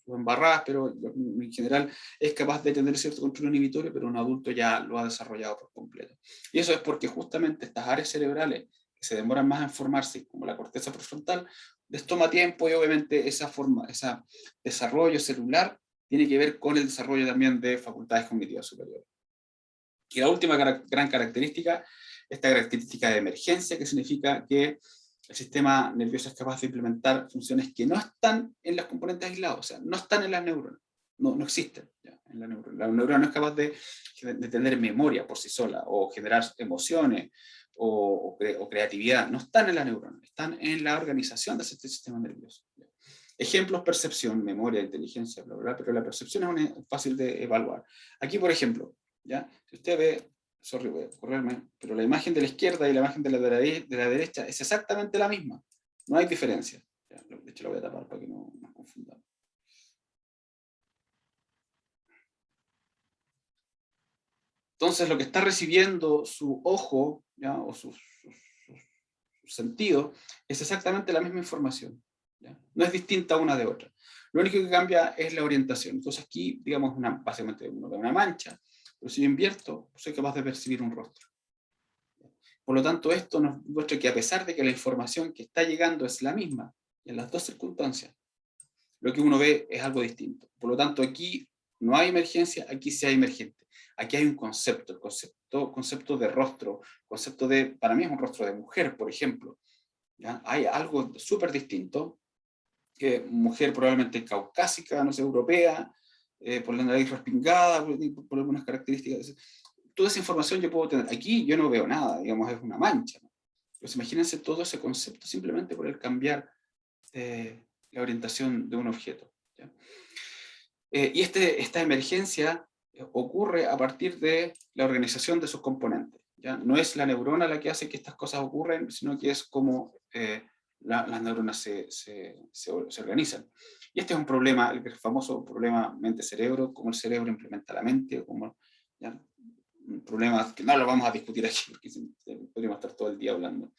embarradas, pero en general es capaz de tener cierto control inhibitorio, pero un adulto ya lo ha desarrollado por completo. Y eso es porque justamente estas áreas cerebrales que se demoran más en formarse, como la corteza prefrontal, les toma tiempo y obviamente ese desarrollo celular tiene que ver con el desarrollo también de facultades cognitivas superiores. Y la última gran característica, esta característica de emergencia, que significa que el sistema nervioso es capaz de implementar funciones que no están en los componentes aislados, o sea, no están en las neuronas, no existen ya en la neurona. La neurona no es capaz de tener memoria por sí sola, o generar emociones, o creatividad, no están en la neurona, están en la organización de este sistema nervioso. ¿Ya? Ejemplos: percepción, memoria, inteligencia, bla, bla, bla, pero la percepción es fácil de evaluar. Aquí, por ejemplo, ¿ya? Si usted ve, sorry, voy a correrme, pero la imagen de la izquierda y la imagen de la derecha es exactamente la misma. No hay diferencia. ¿Ya? De hecho, lo voy a tapar para que no nos confundamos. Entonces, lo que está recibiendo su ojo, ¿ya? O su sentido es exactamente la misma información. ¿ya? No es distinta una de otra. Lo único que cambia es la orientación. Entonces aquí, digamos, básicamente uno ve una mancha, pero si yo invierto, soy capaz de percibir un rostro. Por lo tanto, esto nos muestra que a pesar de que la información que está llegando es la misma, en las dos circunstancias, lo que uno ve es algo distinto. Por lo tanto, aquí no hay emergencia, aquí sí hay emergente. Aquí hay un concepto, el concepto de rostro, concepto de, para mí es un rostro de mujer, por ejemplo. ¿Ya? Hay algo súper distinto, que mujer probablemente caucásica, no sé, europea, por la nariz respingada, por algunas características. Toda esa información yo puedo tener. Aquí yo no veo nada, digamos, es una mancha, ¿no? Pues imagínense todo ese concepto simplemente por el cambiar la orientación de un objeto. ¿Ya? Y esta emergencia ocurre a partir de la organización de sus componentes. ¿Ya? No es la neurona la que hace que estas cosas ocurran, sino que es como las neuronas se organizan. Y este es un problema, el famoso problema mente-cerebro, cómo el cerebro implementa la mente, como, ¿ya? Un problema que no lo vamos a discutir aquí, porque podríamos estar todo el día hablando.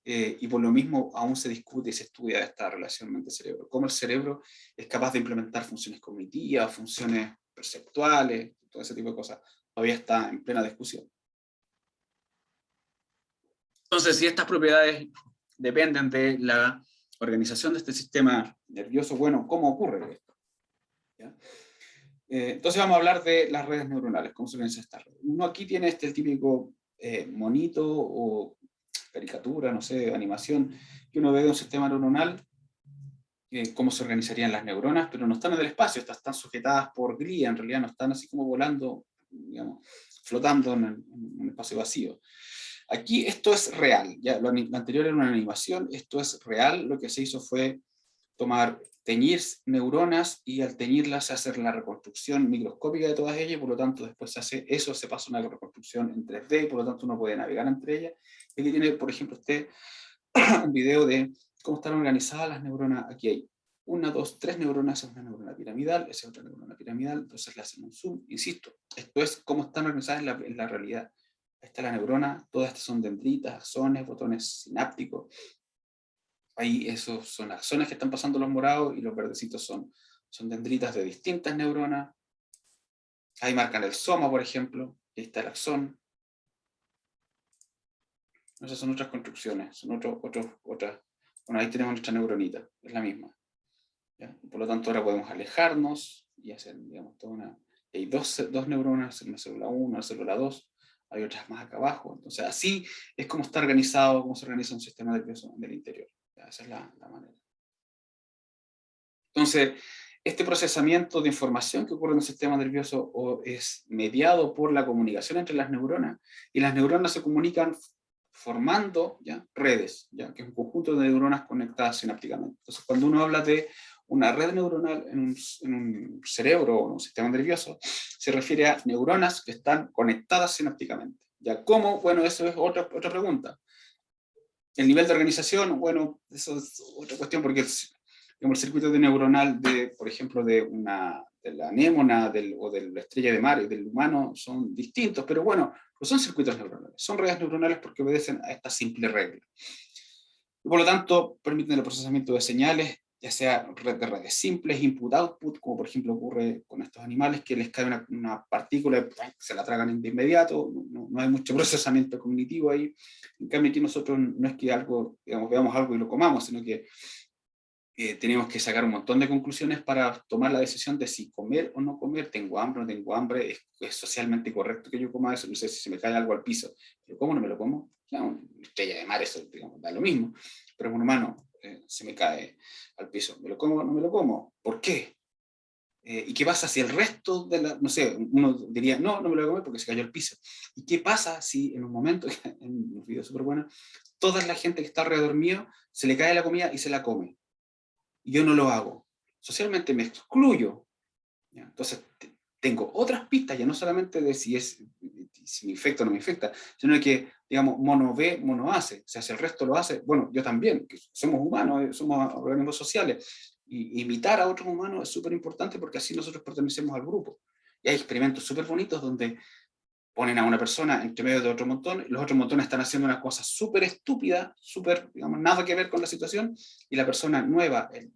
Y por lo mismo aún se discute y se estudia esta relación mente-cerebro. Cómo el cerebro es capaz de implementar funciones cognitivas, funciones perceptuales, todo ese tipo de cosas. Todavía está en plena discusión. Entonces, si estas propiedades dependen de la organización de este sistema nervioso, bueno, ¿cómo ocurre esto? ¿Ya? Entonces vamos a hablar de las redes neuronales, cómo se organizan estas redes. Uno aquí tiene el típico monito o caricatura, no sé, animación, que uno ve de un sistema neuronal, cómo se organizarían las neuronas, pero no están en el espacio, están sujetadas por glía, en realidad no están así como volando, digamos, flotando en un espacio vacío. Aquí esto es real, ya lo anterior era una animación, esto es real, lo que se hizo fue teñir neuronas y al teñirlas se hace la reconstrucción microscópica de todas ellas, y por lo tanto después se pasa una reconstrucción en 3D, por lo tanto uno puede navegar entre ellas. Y aquí tiene, por ejemplo, un video de cómo están organizadas las neuronas. Aquí hay 1, 2, 3 neuronas, es una neurona piramidal, esa es otra neurona piramidal, entonces le hacen un zoom, insisto, esto es cómo están organizadas en la realidad. Esta es la neurona, todas estas son dendritas, axones, botones sinápticos. Ahí esos son axones que están pasando los morados y los verdecitos son dendritas de distintas neuronas. Ahí marcan el soma, por ejemplo, ahí está el axón. Esas son otras construcciones, son otras. Bueno, ahí tenemos nuestra neuronita, es la misma. ¿Ya? Por lo tanto, ahora podemos alejarnos y hacer, digamos, hay dos neuronas, una célula 1, una célula 2, hay otras más acá abajo. Entonces, así es como está organizado, cómo se organiza un sistema nervioso del interior. ¿Ya? Esa es la manera. Entonces, este procesamiento de información que ocurre en el sistema nervioso es mediado por la comunicación entre las neuronas, y las neuronas se comunican formando, ¿ya?, redes, ¿ya?, que es un conjunto de neuronas conectadas sinápticamente. Entonces, cuando uno habla de una red neuronal en un cerebro o en un sistema nervioso, se refiere a neuronas que están conectadas sinápticamente. ¿Ya? ¿Cómo? Bueno, eso es otra pregunta. El nivel de organización, bueno, eso es otra cuestión, porque el circuito neuronal por ejemplo, de la anémona o de la estrella de mar y del humano son distintos, pero bueno, no son circuitos neuronales, son redes neuronales porque obedecen a esta simple regla. Y por lo tanto, permiten el procesamiento de señales, ya sea de redes simples, input-output, como por ejemplo ocurre con estos animales que les cae una partícula y se la tragan de inmediato, no hay mucho procesamiento cognitivo ahí. En cambio, aquí nosotros no es que veamos algo y lo comamos, sino que tenemos que sacar un montón de conclusiones para tomar la decisión de si comer o no comer, tengo hambre o no tengo hambre, es socialmente correcto que yo coma eso, no sé si se me cae algo al piso, ¿lo como o no me lo como? Claro, una estrella de mar, eso, digamos, da lo mismo, pero es un humano, se me cae al piso, ¿me lo como o no me lo como? ¿Por qué? ¿Y qué pasa si el resto no sé, uno diría, no me lo voy a comer porque se cayó al piso? ¿Y qué pasa si en un momento, en un video súper bueno, toda la gente que está alrededor mío se le cae la comida y se la come? Y yo no lo hago. Socialmente me excluyo. ¿Ya? Entonces, tengo otras pistas, ya no solamente de si me infecta o no me infecta, sino que, digamos, mono ve, mono hace. O sea, si el resto lo hace, bueno, yo también, que somos humanos, somos organismos sociales. Y imitar a otros humanos es súper importante porque así nosotros pertenecemos al grupo. Y hay experimentos súper bonitos donde ponen a una persona entre medio de otro montón, los otros montones están haciendo una cosa súper estúpida, súper, digamos, nada que ver con la situación, y la persona nueva, el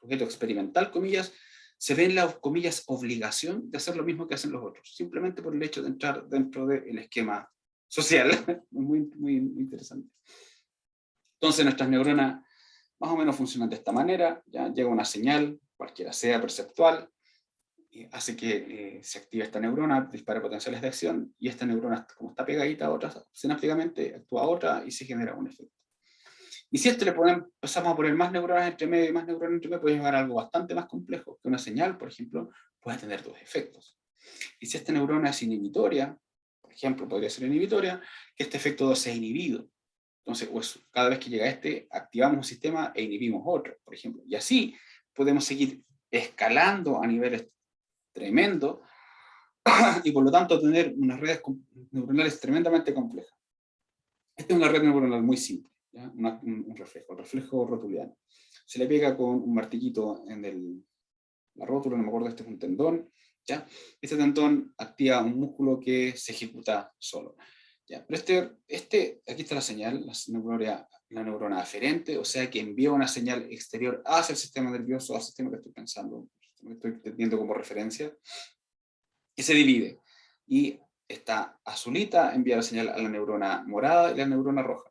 sujeto experimental, comillas, se ve en la, comillas, obligación de hacer lo mismo que hacen los otros, simplemente por el hecho de entrar dentro del esquema social. Muy interesante. Entonces nuestras neuronas más o menos funcionan de esta manera, ya llega una señal, cualquiera sea perceptual, hace que se active esta neurona, dispara potenciales de acción, y esta neurona, como está pegadita a otra, sinápticamente actúa a otra y se genera un efecto. Y si a esto empezamos a poner más neuronas entre medio y más neuronas entre medio, puede llegar a algo bastante más complejo, que una señal, por ejemplo, puede tener dos efectos. Y si esta neurona es inhibitoria, por ejemplo, podría ser inhibitoria, que este efecto sea inhibido. Entonces, pues, cada vez que llega activamos un sistema e inhibimos otro, por ejemplo. Y así podemos seguir escalando a niveles tremendos y por lo tanto tener unas redes neuronales tremendamente complejas. Esta es una red neuronal muy simple, ¿ya? Un reflejo, el reflejo rotuliano. Se le pega con un martillito en la rótula, no me acuerdo, este es un tendón, ¿ya? Este tendón activa un músculo que se ejecuta solo. ¿Ya? Pero aquí está la señal, la neurona aferente, o sea que envía una señal exterior hacia el sistema nervioso, al sistema que estoy pensando, que estoy teniendo como referencia, y se divide. Y esta azulita envía la señal a la neurona morada y la neurona roja.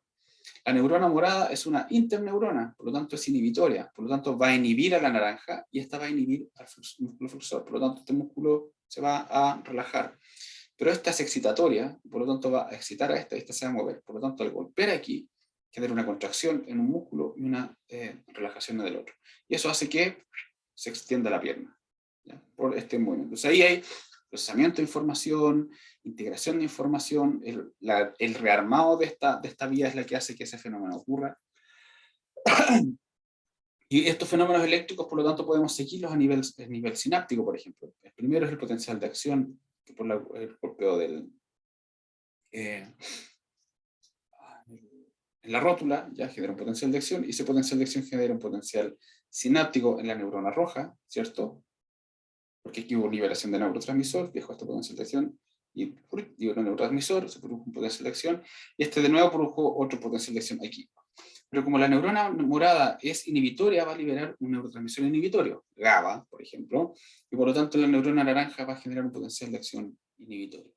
La neurona morada es una interneurona, por lo tanto es inhibitoria, por lo tanto va a inhibir a la naranja y esta va a inhibir al músculo fluxor, por lo tanto este músculo se va a relajar. Pero esta es excitatoria, por lo tanto va a excitar a esta y esta se va a mover. Por lo tanto, al golpear aquí, genera una contracción en un músculo y una relajación en el otro. Y eso hace que se extienda la pierna, ¿ya? Por este movimiento. Entonces ahí hay procesamiento de información, integración de información, el rearmado de esta vía es la que hace que ese fenómeno ocurra. Y estos fenómenos eléctricos, por lo tanto, podemos seguirlos a nivel sináptico, por ejemplo. El primero es el potencial de acción, que por el golpeo en la rótula, ya genera un potencial de acción, y ese potencial de acción genera un potencial sináptico en la neurona roja, ¿cierto? Porque aquí hubo liberación de neurotransmisor, dejó este potencial de acción, y liberó el neurotransmisor, se produjo un potencial de acción, y este de nuevo produjo otro potencial de acción aquí. Pero como la neurona morada es inhibitoria, va a liberar un neurotransmisor inhibitorio, GABA, por ejemplo, y por lo tanto la neurona naranja va a generar un potencial de acción inhibitorio.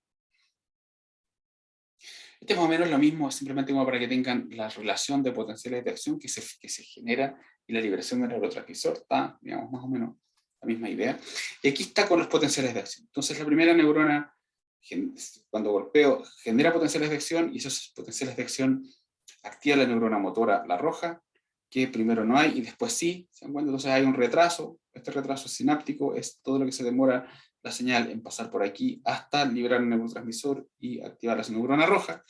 Este es más o menos lo mismo, simplemente como para que tengan la relación de potenciales de acción que se genera y la liberación del neurotransmisor, está, digamos, más o menos la misma idea. Y aquí está con los potenciales de acción. Entonces la primera neurona, cuando golpeo, genera potenciales de acción y esos potenciales de acción activa la neurona motora, la roja, que primero no hay y después sí, ¿se dan cuenta? Entonces hay un retraso, este retraso sináptico es todo lo que se demora la señal en pasar por aquí hasta liberar el neurotransmisor y activar la neurona roja.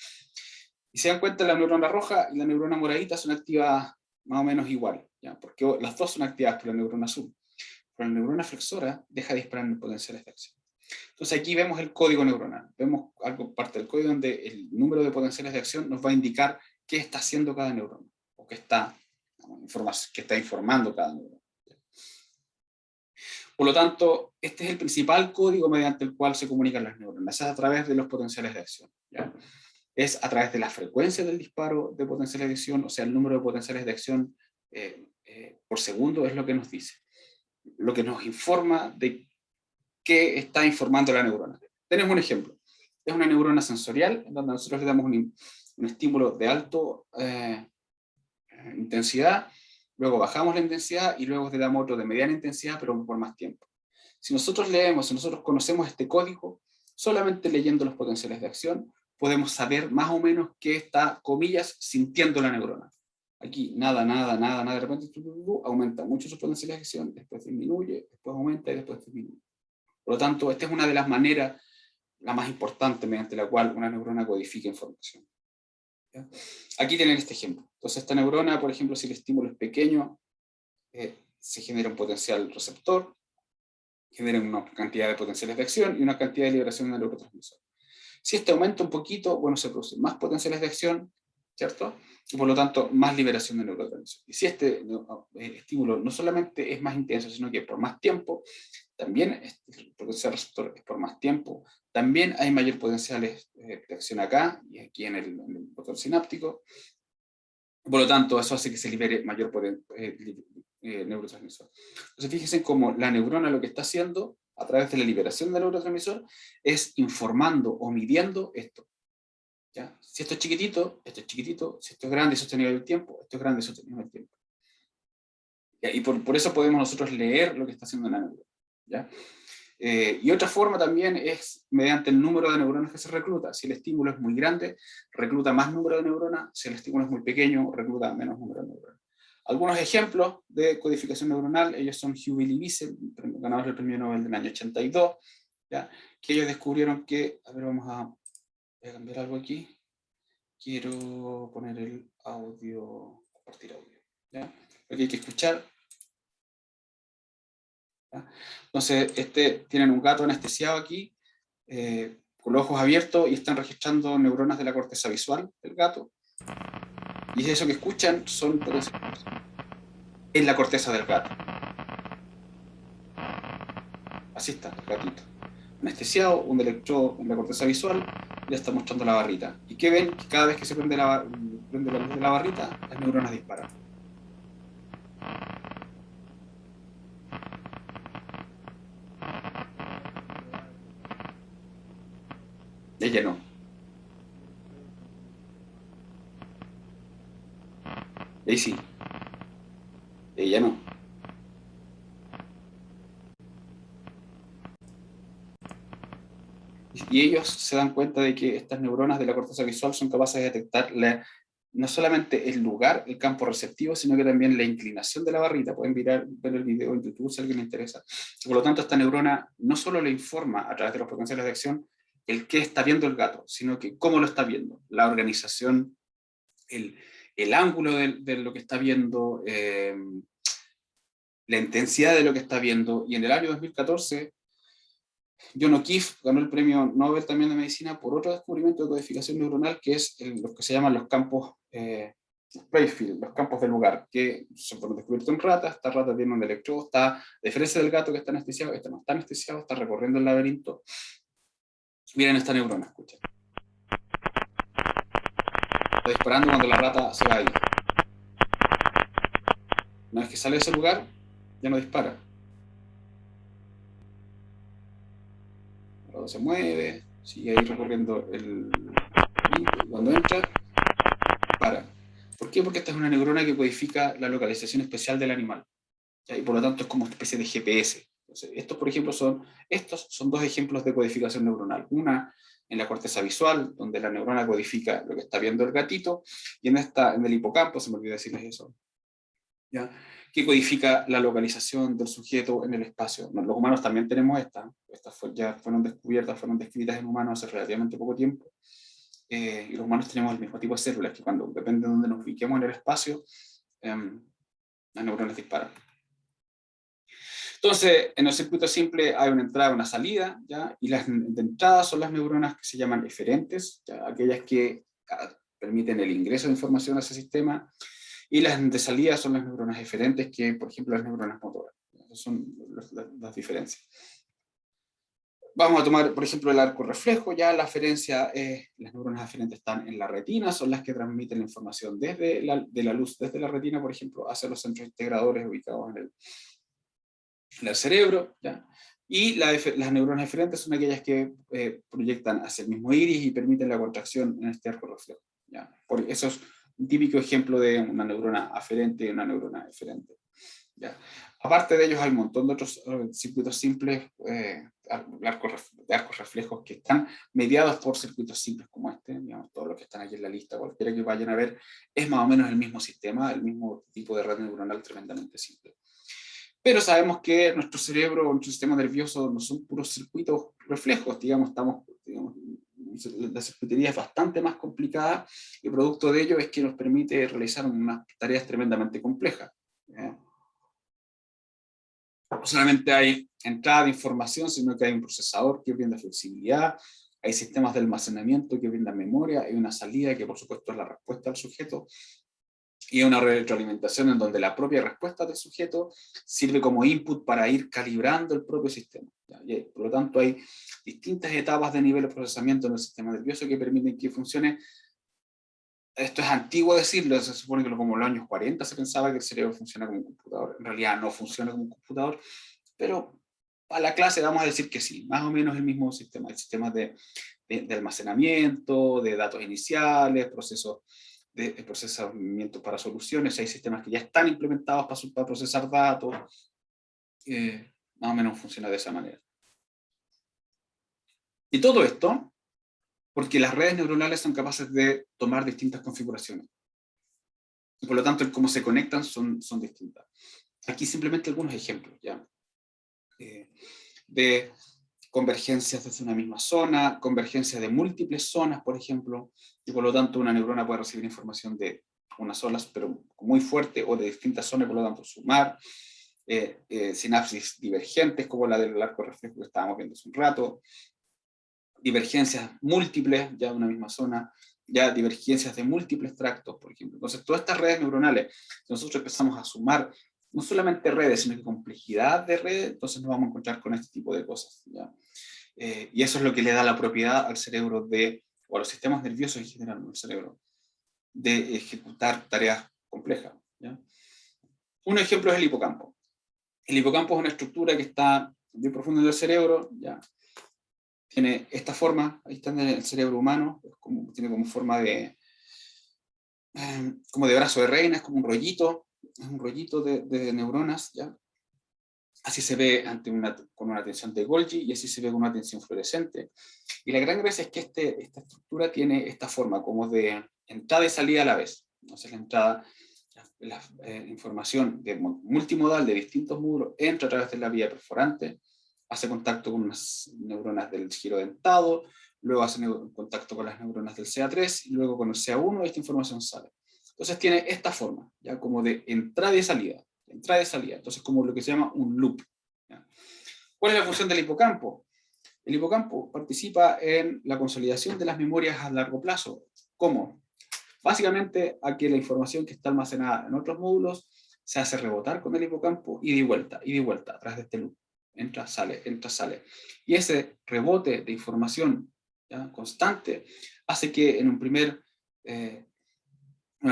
Y se dan cuenta, la neurona roja y la neurona moradita son activadas más o menos igual, ¿ya? Porque las dos son activadas por la neurona azul. Pero la neurona flexora deja de disparar en potenciales de acción. Entonces aquí vemos el código neuronal, vemos algo, parte del código donde el número de potenciales de acción nos va a indicar qué está haciendo cada neurona, o qué está informando cada neurona. Por lo tanto, este es el principal código mediante el cual se comunican las neuronas, es a través de los potenciales de acción, ¿ya? Es a través de la frecuencia del disparo de potenciales de acción, o sea, el número de potenciales de acción por segundo es lo que nos dice, lo que nos informa de qué está informando la neurona. Tenemos un ejemplo, es una neurona sensorial, en donde nosotros le damos un estímulo de alto intensidad, luego bajamos la intensidad y luego le damos otro de mediana intensidad, pero por más tiempo. Si nosotros leemos, si nosotros conocemos este código, solamente leyendo los potenciales de acción, podemos saber más o menos qué está, comillas, sintiendo la neurona. Aquí nada, de repente aumenta mucho su potencial de acción, después disminuye, después aumenta y después disminuye. Por lo tanto, esta es una de las maneras, la más importante, mediante la cual una neurona codifica información. ¿Ya? Aquí tienen este ejemplo. Entonces, esta neurona, por ejemplo, si el estímulo es pequeño, se genera un potencial receptor, genera una cantidad de potenciales de acción y una cantidad de liberación de neurotransmisor. Si este aumenta un poquito, bueno, se producen más potenciales de acción, ¿cierto? Y por lo tanto, más liberación de neurotransmisor. Y si este estímulo no solamente es más intenso, sino que por más tiempo, también el potencial receptor es por más tiempo, También hay mayor potencial de acción acá y aquí en el motor sináptico. Por lo tanto, eso hace que se libere mayor neurotransmisor. Entonces, fíjense cómo la neurona lo que está haciendo a través de la liberación del neurotransmisor es informando o midiendo esto. ¿Ya? Si esto es chiquitito, si esto es grande y sostenido en el tiempo, esto es grande y sostenido en el tiempo. ¿Ya? Y por eso podemos nosotros leer lo que está haciendo la neurona. ¿Ya? Y otra forma también es mediante el número de neuronas que se recluta. Si el estímulo es muy grande, recluta más número de neuronas. Si el estímulo es muy pequeño, recluta menos número de neuronas. Algunos ejemplos de codificación neuronal, ellos son Hubel y Wiesel, ganadores del premio Nobel del año 82, ¿ya? Que ellos descubrieron que, a ver, voy a cambiar algo aquí. Quiero poner el audio, compartir audio, ¿ya? Porque hay que escuchar. ¿Ya? Entonces, tienen un gato anestesiado aquí, con los ojos abiertos y están registrando neuronas de la corteza visual del gato. Y eso que escuchan son en la corteza del gato. Así está, el gatito. Anestesiado, un electrodo en la corteza visual, ya está mostrando la barrita. ¿Y qué ven? Que cada vez que se prende la luz de la barrita, las neuronas disparan. Ella no. Ahí sí. Ella no. Y ellos se dan cuenta de que estas neuronas de la corteza visual son capaces de detectar no solamente el lugar, el campo receptivo, sino que también la inclinación de la barrita. Pueden ver el video en YouTube si a alguien le interesa. Por lo tanto, esta neurona no solo le informa a través de los potenciales de acción el qué está viendo el gato, sino que cómo lo está viendo, la organización, el ángulo de lo que está viendo, la intensidad de lo que está viendo. Y en el año 2014, John O'Keefe ganó el premio Nobel también de Medicina por otro descubrimiento de codificación neuronal, que es lo que se llaman los campos Playfield, los campos de lugar, que se fueron descubiertos en ratas. Esta rata tiene un electrodo, está, a diferencia del gato que está anestesiado, este no está anestesiado, está recorriendo el laberinto. Miren esta neurona, escuchen. Está disparando cuando la rata se va ahí. Una vez que sale de ese lugar, ya no dispara. Luego se mueve, sigue ahí recorriendo cuando entra, para. ¿Por qué? Porque esta es una neurona que codifica la localización especial del animal, ¿ya? Y por lo tanto es como una especie de GPS. Entonces, estos, por ejemplo, son dos ejemplos de codificación neuronal. Una en la corteza visual, donde la neurona codifica lo que está viendo el gatito, y en el hipocampo, se me olvidó decirles eso, ¿ya? Que codifica la localización del sujeto en el espacio. Los humanos también tenemos estas ya fueron descubiertas, fueron descritas en humanos hace relativamente poco tiempo, y los humanos tenemos el mismo tipo de células, que cuando depende de dónde nos ubiquemos en el espacio, las neuronas disparan. Entonces, en el circuito simple hay una entrada y una salida, ¿ya? Y las de entrada son las neuronas que se llaman eferentes, ¿ya? Aquellas que permiten el ingreso de información a ese sistema, y las de salida son las neuronas eferentes, que por ejemplo las neuronas motoras. Esas son las diferencias. Vamos a tomar, por ejemplo, el arco reflejo. Ya la aferencia, las neuronas aferentes están en la retina, son las que transmiten la información de la luz desde la retina, por ejemplo, hacia los centros integradores ubicados en el cerebro, ¿ya? Y las neuronas eferentes son aquellas que proyectan hacia el mismo iris y permiten la contracción en este arco reflejo, ¿ya? Eso es un típico ejemplo de una neurona aferente y una neurona eferente, ¿ya? Aparte de ellos hay un montón de otros circuitos simples de arcos reflejos que están mediados por circuitos simples como este, digamos, todos los que están aquí en la lista, cualquiera que vayan a ver, es más o menos el mismo sistema, el mismo tipo de red neuronal tremendamente simple. Pero sabemos que nuestro cerebro, nuestro sistema nervioso no son puros circuitos reflejos, digamos, la circuitería es bastante más complicada, y producto de ello es que nos permite realizar unas tareas tremendamente complejas. No solamente hay entrada de información, sino que hay un procesador que brinda flexibilidad, hay sistemas de almacenamiento que brindan memoria, hay una salida que por supuesto es la respuesta al sujeto, y una retroalimentación en donde la propia respuesta del sujeto sirve como input para ir calibrando el propio sistema. ¿ya? Y, por lo tanto, hay distintas etapas de nivel de procesamiento en el sistema nervioso que permiten que funcione. Esto es antiguo decirlo, se supone que como en los años 40 se pensaba que el cerebro funciona como un computador. En realidad no funciona como un computador, pero a la clase vamos a decir que sí, más o menos el mismo sistema. Hay sistemas de almacenamiento, de datos iniciales, procesos de procesamiento para soluciones. Hay sistemas que ya están implementados para procesar datos. Más o menos funciona de esa manera. Y todo esto porque las redes neuronales son capaces de tomar distintas configuraciones. Y por lo tanto, el cómo se conectan son distintas. Aquí simplemente algunos ejemplos, ¿ya? De convergencias desde una misma zona, convergencia de múltiples zonas, por ejemplo, y por lo tanto una neurona puede recibir información de unas zonas, pero muy fuerte, o de distintas zonas, por lo tanto sumar, sinapsis divergentes, como la del arco reflejo que estábamos viendo hace un rato, divergencias múltiples, ya de una misma zona, ya divergencias de múltiples tractos, por ejemplo. Entonces, todas estas redes neuronales, si nosotros empezamos a sumar no solamente redes, sino que complejidad de redes, entonces nos vamos a encontrar con este tipo de cosas, ¿ya? Y eso es lo que le da la propiedad al cerebro o a los sistemas nerviosos en general, al cerebro, de ejecutar tareas complejas, ¿ya? Un ejemplo es el hipocampo. El hipocampo es una estructura que está bien profunda en el cerebro, ¿ya? Tiene esta forma, ahí está en el cerebro humano, tiene como forma como de brazo de reina, es como un rollito, es un rollito de neuronas, ¿ya? Así se ve con una tensión de Golgi y así se ve con una tensión fluorescente. Y la gran gracia es que esta estructura tiene esta forma como de entrada y salida a la vez. Entonces la entrada, la información multimodal de distintos módulos entra a través de la vía perforante, hace contacto con unas neuronas del giro dentado, luego hace contacto con las neuronas del CA3 y luego con el CA1 y esta información sale. Entonces tiene esta forma, ya como de entrada y salida. Entrada y salida, entonces como lo que se llama un loop, ¿ya? ¿Cuál es la función del hipocampo? El hipocampo participa en la consolidación de las memorias a largo plazo. ¿Cómo? Básicamente a que la información que está almacenada en otros módulos se hace rebotar con el hipocampo y de vuelta, a través de este loop. Entra, sale, entra, sale. Y ese rebote de información, ¿ya?, constante, hace que en una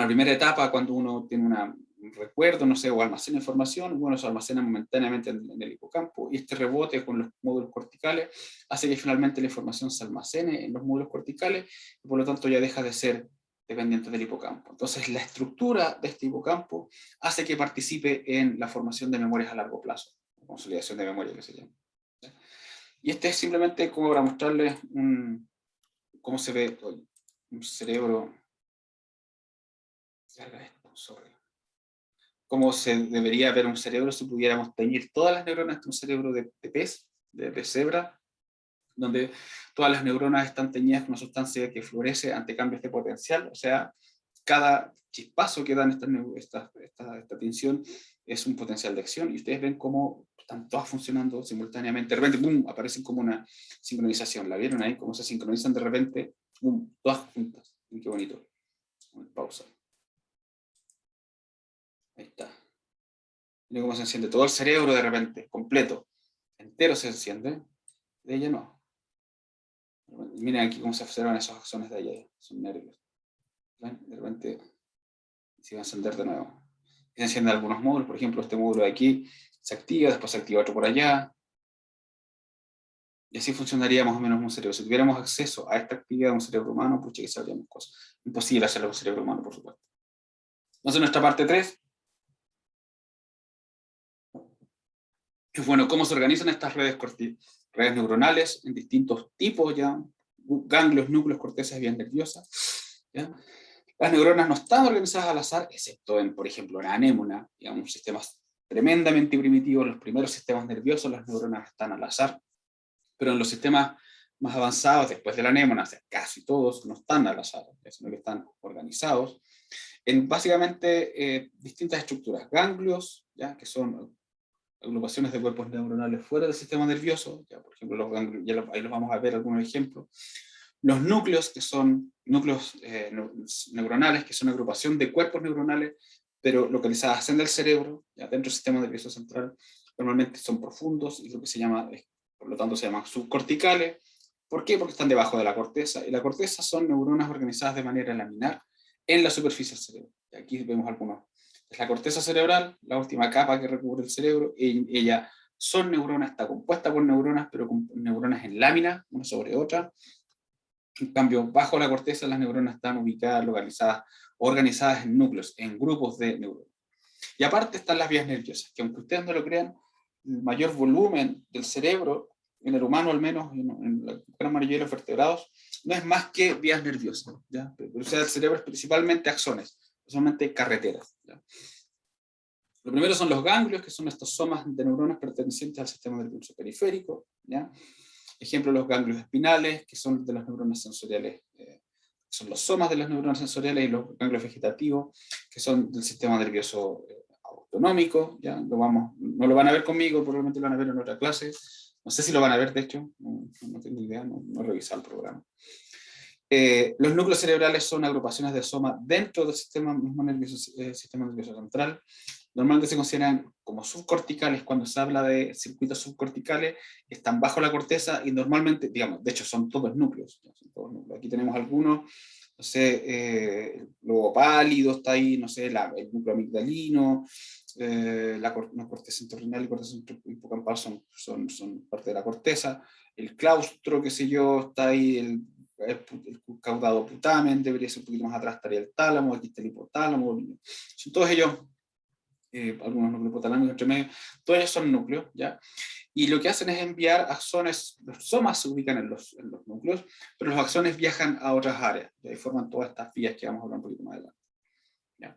primera etapa, cuando uno tiene un recuerdo, no sé, o almacena información, bueno, se almacena momentáneamente en el hipocampo, y este rebote con los módulos corticales hace que finalmente la información se almacene en los módulos corticales, y por lo tanto ya deja de ser dependiente del hipocampo. Entonces la estructura de este hipocampo hace que participe en la formación de memorias a largo plazo, consolidación de memoria que se llama. Y este es simplemente como para mostrarles cómo se ve un cerebro. Cómo se debería ver un cerebro si pudiéramos teñir todas las neuronas de un cerebro de pez, de cebra, donde todas las neuronas están teñidas con una sustancia que florece ante cambios de potencial. O sea, cada chispazo que dan esta tensión es un potencial de acción, y ustedes ven cómo están todas funcionando simultáneamente. De repente, ¡pum!, aparecen como una sincronización. ¿La vieron ahí? Cómo se sincronizan de repente, ¡pum!, todas juntas. Qué bonito. Pausa. Ahí está. Miren cómo se enciende todo el cerebro de repente, completo. Entero se enciende. De ella no. Miren aquí cómo se observan esos axones de allá. Son nervios. ¿Ven? De repente se va a encender de nuevo. Se encienden algunos módulos. Por ejemplo, este módulo de aquí se activa, después se activa otro por allá. Y así funcionaría más o menos un cerebro. Si tuviéramos acceso a esta actividad de un cerebro humano, pucha, que sabríamos cosas. Imposible hacerlo con un cerebro humano, por supuesto. Entonces, nuestra parte 3. Bueno, ¿cómo se organizan estas redes neuronales en distintos tipos, ya? Ganglios, núcleos, cortezas, vías nerviosas, ¿ya? Las neuronas no están organizadas al azar, excepto en, por ejemplo, la anémona, digamos, sistemas tremendamente primitivos. Los primeros sistemas nerviosos, las neuronas están al azar, pero en los sistemas más avanzados, después de la anémona, o sea, casi todos no están al azar, sino que están organizados en básicamente distintas estructuras. Ganglios, ¿ya?, que son agrupaciones de cuerpos neuronales fuera del sistema nervioso, ya, por ejemplo, los ganglios, ahí los vamos a ver algunos ejemplos. Los núcleos, que son núcleos neuronales, que son agrupación de cuerpos neuronales, pero localizadas en el cerebro, ya, dentro del sistema nervioso central. Normalmente son profundos y lo que se llama por lo tanto se llaman subcorticales. ¿Por qué? Porque están debajo de la corteza, y la corteza son neuronas organizadas de manera laminar en la superficie del cerebro. Y aquí vemos algunos. Es la corteza cerebral, la última capa que recubre el cerebro, y ella son neuronas, está compuesta por neuronas, pero con neuronas en lámina, una sobre otra. En cambio, bajo la corteza las neuronas están ubicadas, localizadas, organizadas en núcleos, en grupos de neuronas. Y aparte están las vías nerviosas, que aunque ustedes no lo crean, el mayor volumen del cerebro, en el humano al menos, en la gran mayoría de los vertebrados, no es más que vías nerviosas, ¿ya? O sea, el cerebro es principalmente axones, principalmente carreteras, ¿ya? Lo primero son los ganglios, que son estos somas de neuronas pertenecientes al sistema nervioso periférico, ¿ya? Ejemplo, los ganglios espinales, que son de las neuronas sensoriales, son los somas de las neuronas sensoriales, y los ganglios vegetativos, que son del sistema nervioso autonómico. ¿Ya? No lo van a ver conmigo, probablemente lo van a ver en otra clase. No sé si lo van a ver, de hecho, no tengo idea, no he revisado el programa. Los núcleos cerebrales son agrupaciones de somas dentro del sistema mismo nervioso, sistema nervioso central. Normalmente se consideran como subcorticales cuando se habla de circuitos subcorticales, están bajo la corteza y normalmente, digamos, de hecho son todos núcleos. Son todos núcleos. Aquí tenemos algunos, no sé, el globo pálido está ahí, no sé, el núcleo amigdalino, la corteza entorrinal y corteza hipocampal son parte de la corteza, el claustro, qué sé yo, está ahí el caudado putamen, debería ser un poquito más atrás, estaría el tálamo, aquí está el hipotálamo, son todos ellos, algunos núcleos hipotalámicos entre medio, todos ellos son núcleos, ¿ya? Y lo que hacen es enviar axones, los somas se ubican en los núcleos, pero los axones viajan a otras áreas, y ahí forman todas estas vías que vamos a hablar un poquito más adelante. ¿Ya?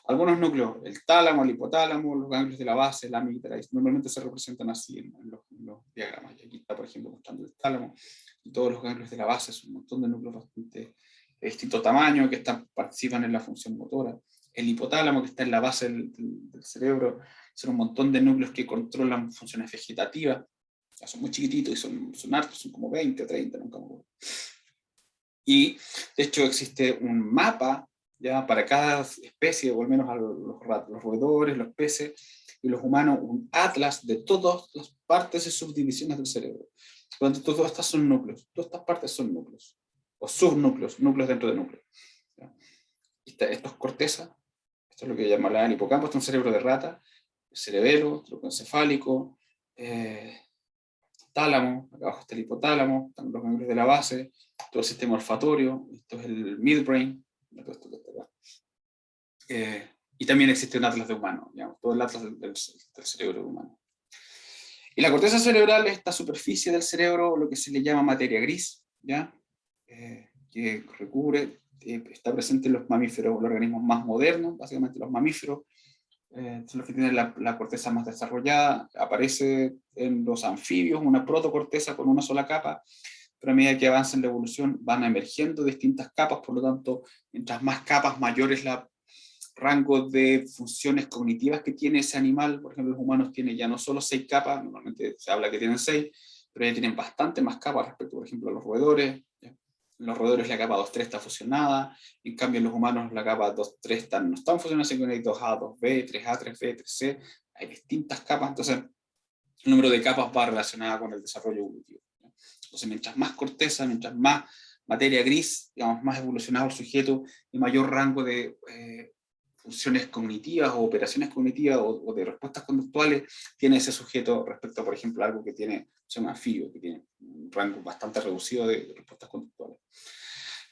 Algunos núcleos, el tálamo, el hipotálamo, los ganglios de la base, la amígdala, normalmente se representan así en los diagramas. Y aquí está, por ejemplo, mostrando el tálamo, y todos los ganglios de la base son un montón de núcleos bastante de distinto tamaño que participan en la función motora. El hipotálamo, que está en la base del cerebro, son un montón de núcleos que controlan funciones vegetativas. Ya son muy chiquititos y son hartos, son como 20 o 30, nunca me acuerdo. Y de hecho existe un mapa, ya, para cada especie, o al menos a los roedores, los peces y los humanos, un atlas de todas las partes y subdivisiones del cerebro. Por lo tanto, todas estas son núcleos, todas estas partes son núcleos, o subnúcleos, núcleos dentro de núcleos. Esto es corteza, esto es lo que llama el hipocampo, esto es un cerebro de rata, el cerebelo, trocoencefálico, tálamo, acá abajo está el hipotálamo, están los ganglios de la base, todo el sistema olfatorio, esto es el midbrain, todo esto que está acá. Y también existe un atlas de humano, digamos, todo el atlas del cerebro humano. Y la corteza cerebral es esta superficie del cerebro, lo que se le llama materia gris, ¿ya? Que recubre, está presente en los mamíferos, los organismos más modernos, básicamente los mamíferos, son los que tienen la corteza más desarrollada. Aparece en los anfibios una protocorteza con una sola capa, pero a medida que avanza en la evolución van emergiendo distintas capas, por lo tanto, mientras más capas, mayor es el rango de funciones cognitivas que tiene ese animal. Por ejemplo, los humanos tienen ya no solo 6 capas, normalmente se habla que tienen 6, pero ya tienen bastante más capas respecto, por ejemplo, a los roedores. ¿Ya? En los roedores la capa 2-3 está fusionada, en cambio en los humanos la capa 2-3 no están fusionadas, sino que hay 2A, 2B, 3A, 3B, 3C, hay distintas capas, entonces el número de capas va relacionado con el desarrollo evolutivo. ¿Ya? Entonces mientras más corteza, mientras más materia gris, digamos, más evolucionado el sujeto y mayor rango de funciones cognitivas o operaciones cognitivas o de respuestas conductuales tiene ese sujeto respecto, por ejemplo, a algo que tiene, un anfibio, que tiene un rango bastante reducido de respuestas conductuales.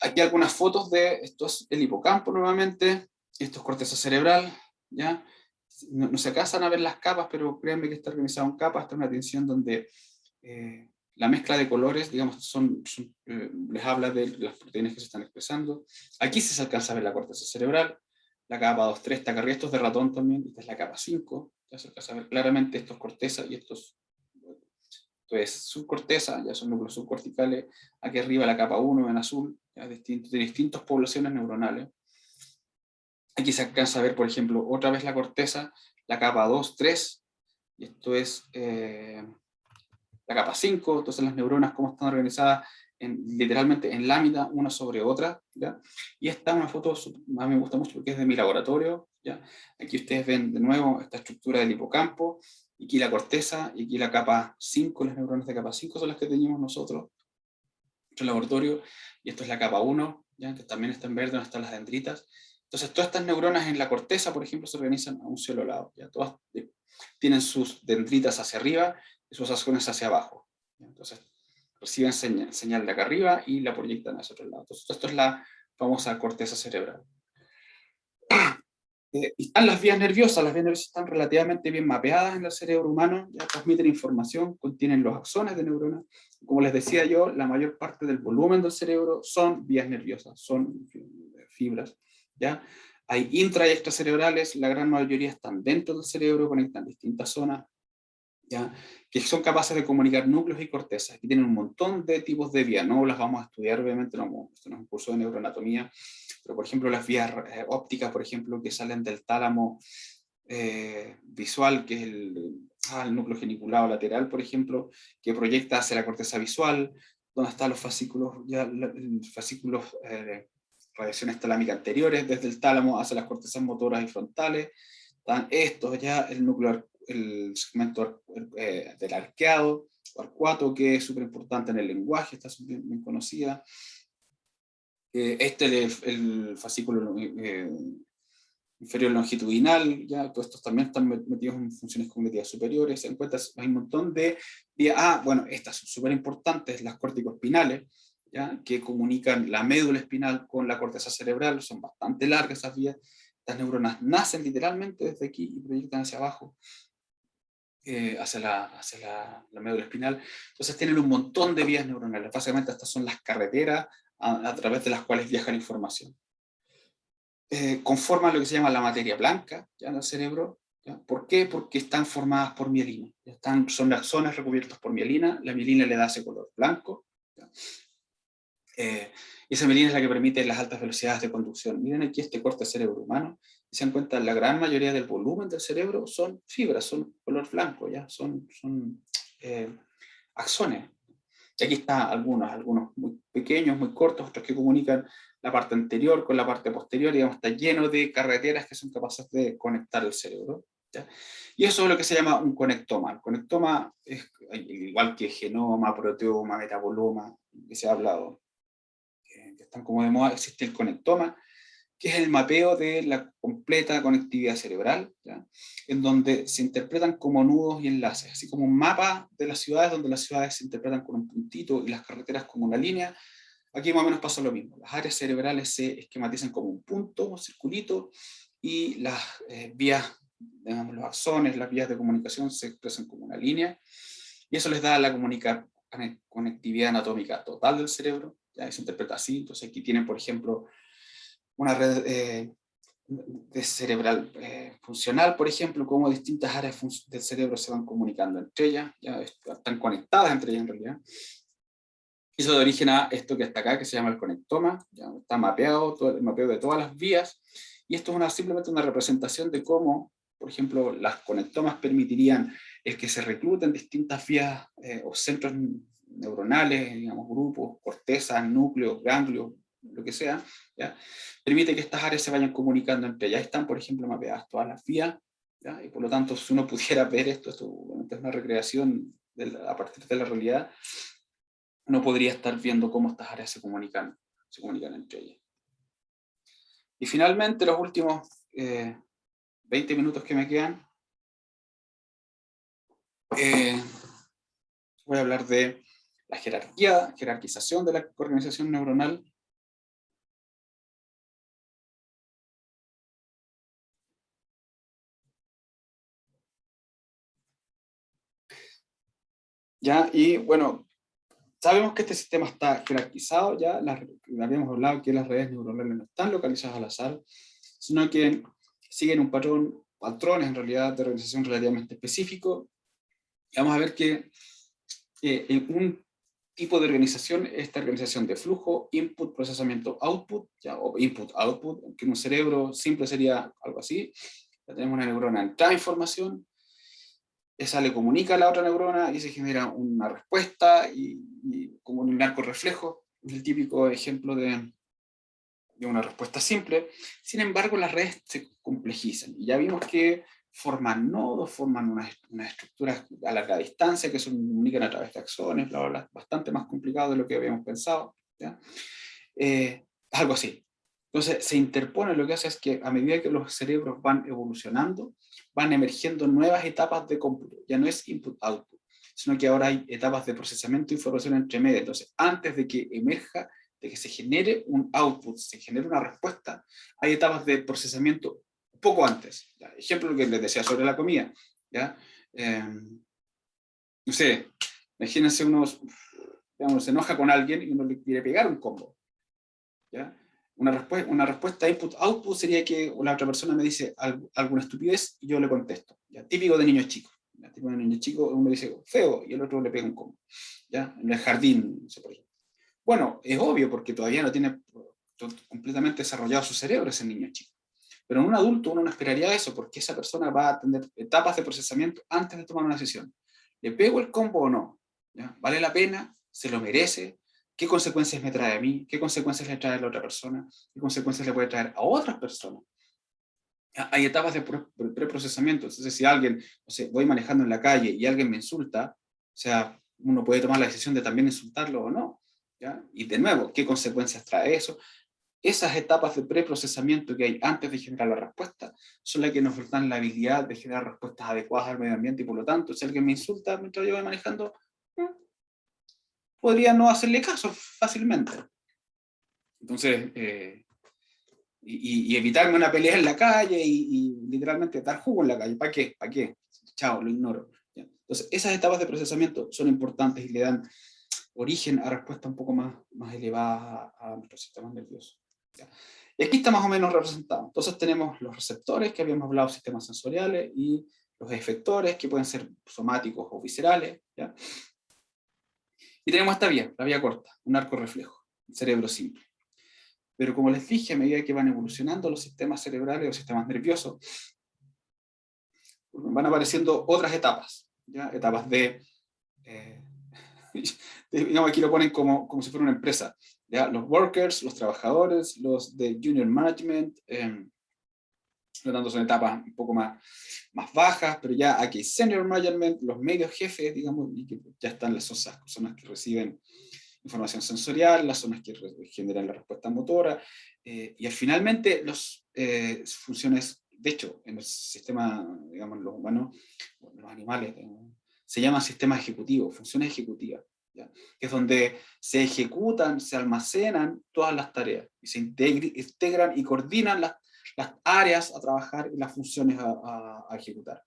Aquí algunas fotos de, esto es el hipocampo nuevamente, esto es corteza cerebral, ¿ya? No se alcanzan a ver las capas, pero créanme que está organizado en capas, está en una tensión donde la mezcla de colores, digamos, les habla de las proteínas que se están expresando. Aquí sí se alcanza a ver la corteza cerebral, la capa 2-3 está acá arriba, esto es de ratón también, esta es la capa 5, ya se alcanza a ver claramente, esto es corteza y esto es subcorteza, ya son núcleos subcorticales, aquí arriba la capa 1 en azul, ya de distintas poblaciones neuronales. Aquí se alcanza a ver, por ejemplo, otra vez la corteza, la capa 2-3, y esto es la capa 5, entonces las neuronas cómo están organizadas literalmente en lámina, una sobre otra, ¿ya? Y esta es una foto, a mí me gusta mucho porque es de mi laboratorio, ¿ya? Aquí ustedes ven de nuevo esta estructura del hipocampo, y aquí la corteza, y aquí la capa 5, las neuronas de capa 5 son las que teníamos nosotros en el laboratorio, y esto es la capa 1, ¿ya? Que también está en verde, donde están las dendritas. Entonces, todas estas neuronas en la corteza, por ejemplo, se organizan a un solo lado, ¿ya? Todas tienen sus dendritas hacia arriba y sus axones hacia abajo, ¿ya? Entonces, reciben señal de acá arriba y la proyectan hacia otro lado. Entonces, esto es la famosa corteza cerebral. Y están las vías nerviosas están relativamente bien mapeadas en el cerebro humano, ya transmiten información, contienen los axones de neuronas. Como les decía yo, la mayor parte del volumen del cerebro son vías nerviosas, son fibras, ¿ya? Hay intra y extracerebrales, la gran mayoría están dentro del cerebro, conectan distintas zonas, ¿ya? Que son capaces de comunicar núcleos y cortezas, que tienen un montón de tipos de vías, no las vamos a estudiar, obviamente, no, esto no es un curso de neuroanatomía, pero por ejemplo las vías ópticas, por ejemplo, que salen del tálamo visual, que es el núcleo geniculado lateral, por ejemplo, que proyecta hacia la corteza visual, donde están los fascículos, radiaciones talámicas anteriores, desde el tálamo hacia las cortezas motoras y frontales, están estos ya, el segmento del arqueado, o arcuato, que es súper importante en el lenguaje, está súper bien conocida. Este es el fascículo inferior longitudinal, ya, todos estos también están metidos en funciones cognitivas superiores, se encuentra, hay un montón de vías, bueno, estas son súper importantes, las corticoespinales, ya, que comunican la médula espinal con la corteza cerebral, son bastante largas esas vías, las neuronas nacen literalmente desde aquí y proyectan hacia abajo, hacia la médula espinal, entonces tienen un montón de vías neuronales, básicamente estas son las carreteras a través de las cuales viaja la información. Conforman lo que se llama la materia blanca, ¿ya? En el cerebro, ¿ya? ¿Por qué? Porque están formadas por mielina, son axones recubiertos por mielina, la mielina le da ese color blanco, ¿ya? Y esa mielina es la que permite las altas velocidades de conducción. Miren aquí este corte cerebro humano, y se dan cuenta la gran mayoría del volumen del cerebro son fibras, son color blanco, ¿ya? Son axones. Y aquí están algunos muy pequeños, muy cortos, otros que comunican la parte anterior con la parte posterior, digamos, está lleno de carreteras que son capaces de conectar el cerebro, ¿ya? Y eso es lo que se llama un conectoma. El conectoma es igual que genoma, proteoma, metaboloma, que se ha hablado, que están como de moda, existe el conectoma, que es el mapeo de la completa conectividad cerebral, ¿ya? En donde se interpretan como nudos y enlaces, así como un mapa de las ciudades, donde las ciudades se interpretan con un puntito y las carreteras como una línea. Aquí más o menos pasa lo mismo, las áreas cerebrales se esquematizan como un punto, un circulito, y las vías, digamos, los axones, las vías de comunicación se expresan como una línea, y eso les da la conectividad anatómica total del cerebro, ya se interpreta así. Entonces aquí tienen, por ejemplo, una red de cerebral funcional, por ejemplo, cómo distintas áreas del cerebro se van comunicando entre ellas, ya están conectadas entre ellas en realidad. Eso da origen a esto que está acá, que se llama el conectoma, ya está mapeado, todo el mapeo de todas las vías, y esto es simplemente una representación de cómo, por ejemplo, las conectomas permitirían el que se recluten distintas vías o centros neuronales, digamos, grupos, cortezas, núcleos, ganglios, lo que sea, ¿ya? Permite que estas áreas se vayan comunicando entre ellas. Están, por ejemplo, mapeadas todas las vías, ¿ya? Y por lo tanto, si uno pudiera ver esto es una recreación a partir de la realidad, uno podría estar viendo cómo estas áreas se comunican entre ellas. Y finalmente, los últimos 20 minutos que me quedan, voy a hablar de la jerarquización de la organización neuronal. ¿Ya? Y bueno, sabemos que este sistema está jerarquizado, ya habíamos hablado que las redes neuronales no están localizadas al azar, sino que siguen un patrones en realidad de organización relativamente específico. Y vamos a ver que en un tipo de organización, esta organización de flujo, input, procesamiento, output, ya, o input, output, que en un cerebro simple sería algo así. Ya tenemos una neurona en entrada información, esa le comunica a la otra neurona y se genera una respuesta y como un arco reflejo, el típico ejemplo de una respuesta simple. Sin embargo, las redes se complejizan y ya vimos que forman nodos, forman unas estructuras a larga distancia que se comunican a través de axones, bla, bla, bla, bastante más complicado de lo que habíamos pensado, ¿ya? Algo así. Entonces se interpone, lo que hace es que a medida que los cerebros van evolucionando, van emergiendo nuevas etapas de cómputo. Ya no es input-output, sino que ahora hay etapas de procesamiento de información entre medio. Entonces, antes de que emerja, de que se genere un output, se genere una respuesta, hay etapas de procesamiento un poco antes. ¿Ya? Ejemplo lo que les decía sobre la comida. ¿Ya? No sé, imagínense digamos, se enoja con alguien y uno le quiere pegar un combo. ¿Ya? Una respuesta input-output sería que la otra persona me dice alguna estupidez y yo le contesto. ¿Ya? Típico de niños chicos. ¿Ya? Típico de niños chicos, uno dice feo y el otro le pega un combo. ¿Ya? En el jardín, no sé por ejemplo. Bueno, es obvio porque todavía no tiene completamente desarrollado su cerebro ese niño chico. Pero en un adulto uno no esperaría eso porque esa persona va a tener etapas de procesamiento antes de tomar una decisión. ¿Le pego el combo o no? ¿Ya? ¿Vale la pena? ¿Se lo merece? ¿Qué consecuencias me trae a mí? ¿Qué consecuencias le trae a la otra persona? ¿Qué consecuencias le puede traer a otras personas? Hay etapas de preprocesamiento. Entonces, si alguien, o sea, voy manejando en la calle y alguien me insulta, o sea, uno puede tomar la decisión de también insultarlo o no. ¿Ya? Y de nuevo, ¿qué consecuencias trae eso? Esas etapas de preprocesamiento que hay antes de generar la respuesta son las que nos dan la habilidad de generar respuestas adecuadas al medio ambiente y por lo tanto, si alguien me insulta mientras yo voy manejando, podría no hacerle caso fácilmente. Entonces, y evitarme una pelea en la calle y literalmente dar jugo en la calle. ¿Para qué? ¿Para qué? Chao, lo ignoro. ¿Ya? Entonces, esas etapas de procesamiento son importantes y le dan origen a respuestas un poco más elevadas a nuestros sistemas nerviosos. ¿Ya? Y aquí está más o menos representado. Entonces tenemos los receptores, que habíamos hablado, sistemas sensoriales, y los efectores, que pueden ser somáticos o viscerales. ¿Ya? Y tenemos esta vía, la vía corta, un arco reflejo, el cerebro simple. Pero como les dije, a medida que van evolucionando los sistemas cerebrales o sistemas nerviosos, van apareciendo otras etapas, ¿ya? Etapas eh, digamos, aquí lo ponen como si fuera una empresa, ¿ya? Los workers, los trabajadores, los de junior management, por lo tanto son etapas un poco más bajas, pero ya aquí senior management, los medios jefes, digamos, y que ya están las zonas que reciben información sensorial, las zonas que generan la respuesta motora, y finalmente las funciones, de hecho, en el sistema, digamos, los humanos, los animales, se llaman sistemas ejecutivos, funciones ejecutivas, ¿ya? Que es donde se ejecutan, se almacenan todas las tareas, y se integran y coordinan las áreas a trabajar y las funciones a ejecutar.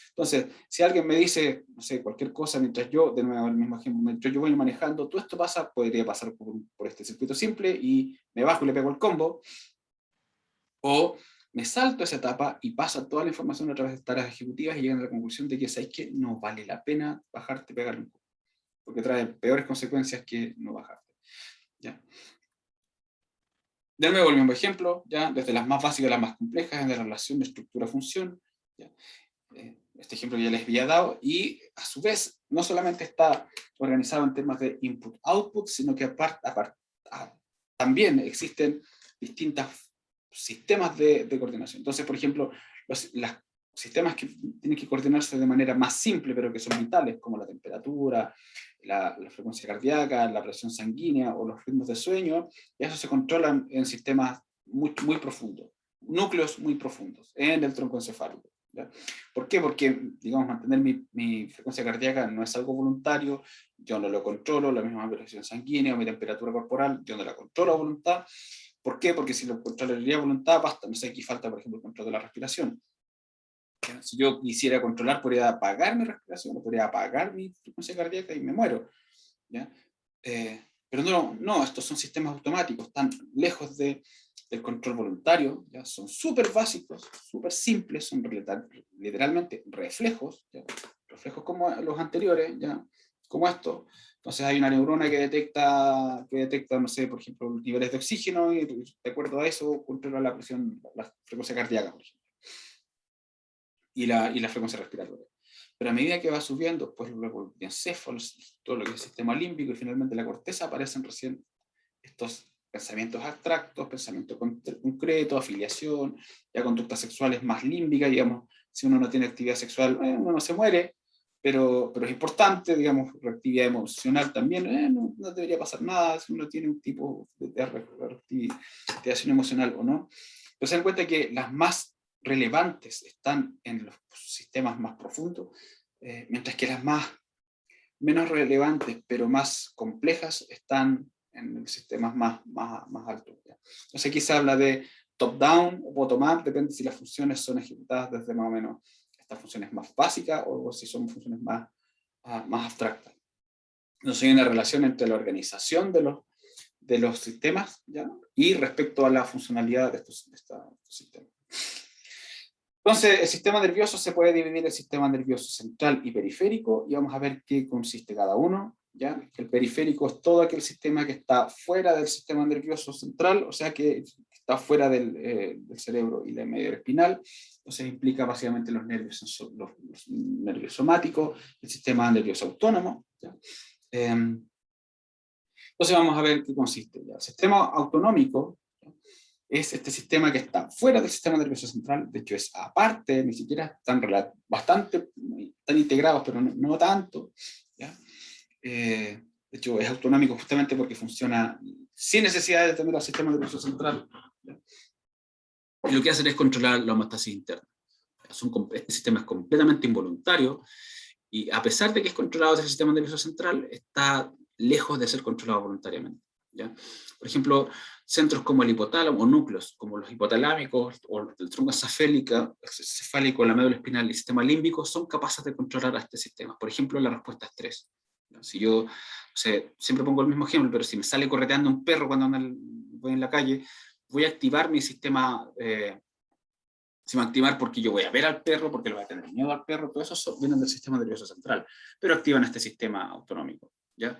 Entonces, si alguien me dice, no sé, cualquier cosa mientras yo, de nuevo el mismo ejemplo, mientras yo voy manejando, todo esto podría pasar por este circuito simple y me bajo y le pego el combo, o me salto esa etapa y pasa toda la información a través de tareas ejecutivas y llegan a la conclusión de que sabes que no vale la pena bajarte y pegarle un combo, porque trae peores consecuencias que no bajarte. ¿Ya? De nuevo el mismo ejemplo, ¿ya? Desde las más básicas a las más complejas, en la relación de estructura-función. Este ejemplo que ya les había dado, y a su vez no solamente está organizado en temas de input-output, sino que también existen distintos sistemas de coordinación. Entonces, por ejemplo, los sistemas que tienen que coordinarse de manera más simple, pero que son vitales, como la temperatura, la frecuencia cardíaca, la presión sanguínea o los ritmos de sueño, y eso se controlan en sistemas muy profundos, núcleos muy profundos, en el tronco encefálico. ¿Ya? ¿Por qué? Porque, digamos, mantener mi frecuencia cardíaca no es algo voluntario, yo no lo controlo, la misma presión sanguínea o mi temperatura corporal, yo no la controlo a voluntad. ¿Por qué? Porque si lo controlaría a voluntad, basta, no sé, aquí falta, por ejemplo, el control de la respiración. ¿Ya? Si yo quisiera controlar, podría apagar mi respiración, o podría apagar mi frecuencia cardíaca y me muero. ¿Ya? Pero no, estos son sistemas automáticos, están lejos del control voluntario, ¿ya? Son súper básicos, súper simples, son literalmente reflejos, ¿ya? Reflejos como los anteriores, ¿ya? Como esto. Entonces hay una neurona que detecta, no sé, por ejemplo, los niveles de oxígeno y de acuerdo a eso controla la presión, la frecuencia cardíaca, por ejemplo, y la frecuencia respiratoria. Pero a medida que va subiendo, pues luego el encéfalo, todo lo que es el sistema límbico y finalmente la corteza, aparecen recién estos pensamientos abstractos, pensamiento concreto, afiliación, ya conductas sexuales más límbicas, digamos, si uno no tiene actividad sexual, uno no se muere, pero es importante, digamos, reactividad emocional también, no debería pasar nada si uno tiene un tipo de reactivación emocional o no. Pero se dan cuenta que las más relevantes están en los sistemas más profundos, mientras que las menos relevantes, pero más complejas, están en los sistemas más altos. Entonces aquí se habla de top-down o bottom-up, depende si las funciones son ejecutadas desde más o menos estas funciones más básicas o si son funciones más abstractas. Entonces hay una relación entre la organización de los sistemas, ¿ya? Y respecto a la funcionalidad de estos sistemas. Entonces, el sistema nervioso se puede dividir en sistema nervioso central y periférico, y vamos a ver qué consiste cada uno. ¿Ya? El periférico es todo aquel sistema que está fuera del sistema nervioso central, o sea que está fuera del cerebro y del medio espinal. Entonces implica básicamente los nervios somáticos, el sistema nervioso autónomo. ¿Ya? Entonces vamos a ver qué consiste. ¿Ya? El sistema autonómico, ¿ya? Es este sistema que está fuera del sistema nervioso central, de hecho es aparte, ni siquiera están bastante, están integrados, pero no tanto. ¿Ya? De hecho es autonómico justamente porque funciona sin necesidad de tener al sistema nervioso central. ¿Ya? Y lo que hacen es controlar la homeostasis interna. Este sistema es completamente involuntario, y a pesar de que es controlado desde el sistema nervioso central, está lejos de ser controlado voluntariamente. ¿Ya? Por ejemplo, centros como el hipotálamo, o núcleos como los hipotalámicos, o el tronco cefálico, la médula espinal y el sistema límbico son capaces de controlar a este sistema. Por ejemplo, la respuesta a estrés. Si yo, siempre pongo el mismo ejemplo, pero si me sale correteando un perro cuando voy en la calle, voy a activar mi sistema, se va a activar porque yo voy a ver al perro, porque le voy a tener miedo al perro, todo eso viene del sistema nervioso central, pero activan este sistema autonómico. ¿Ya?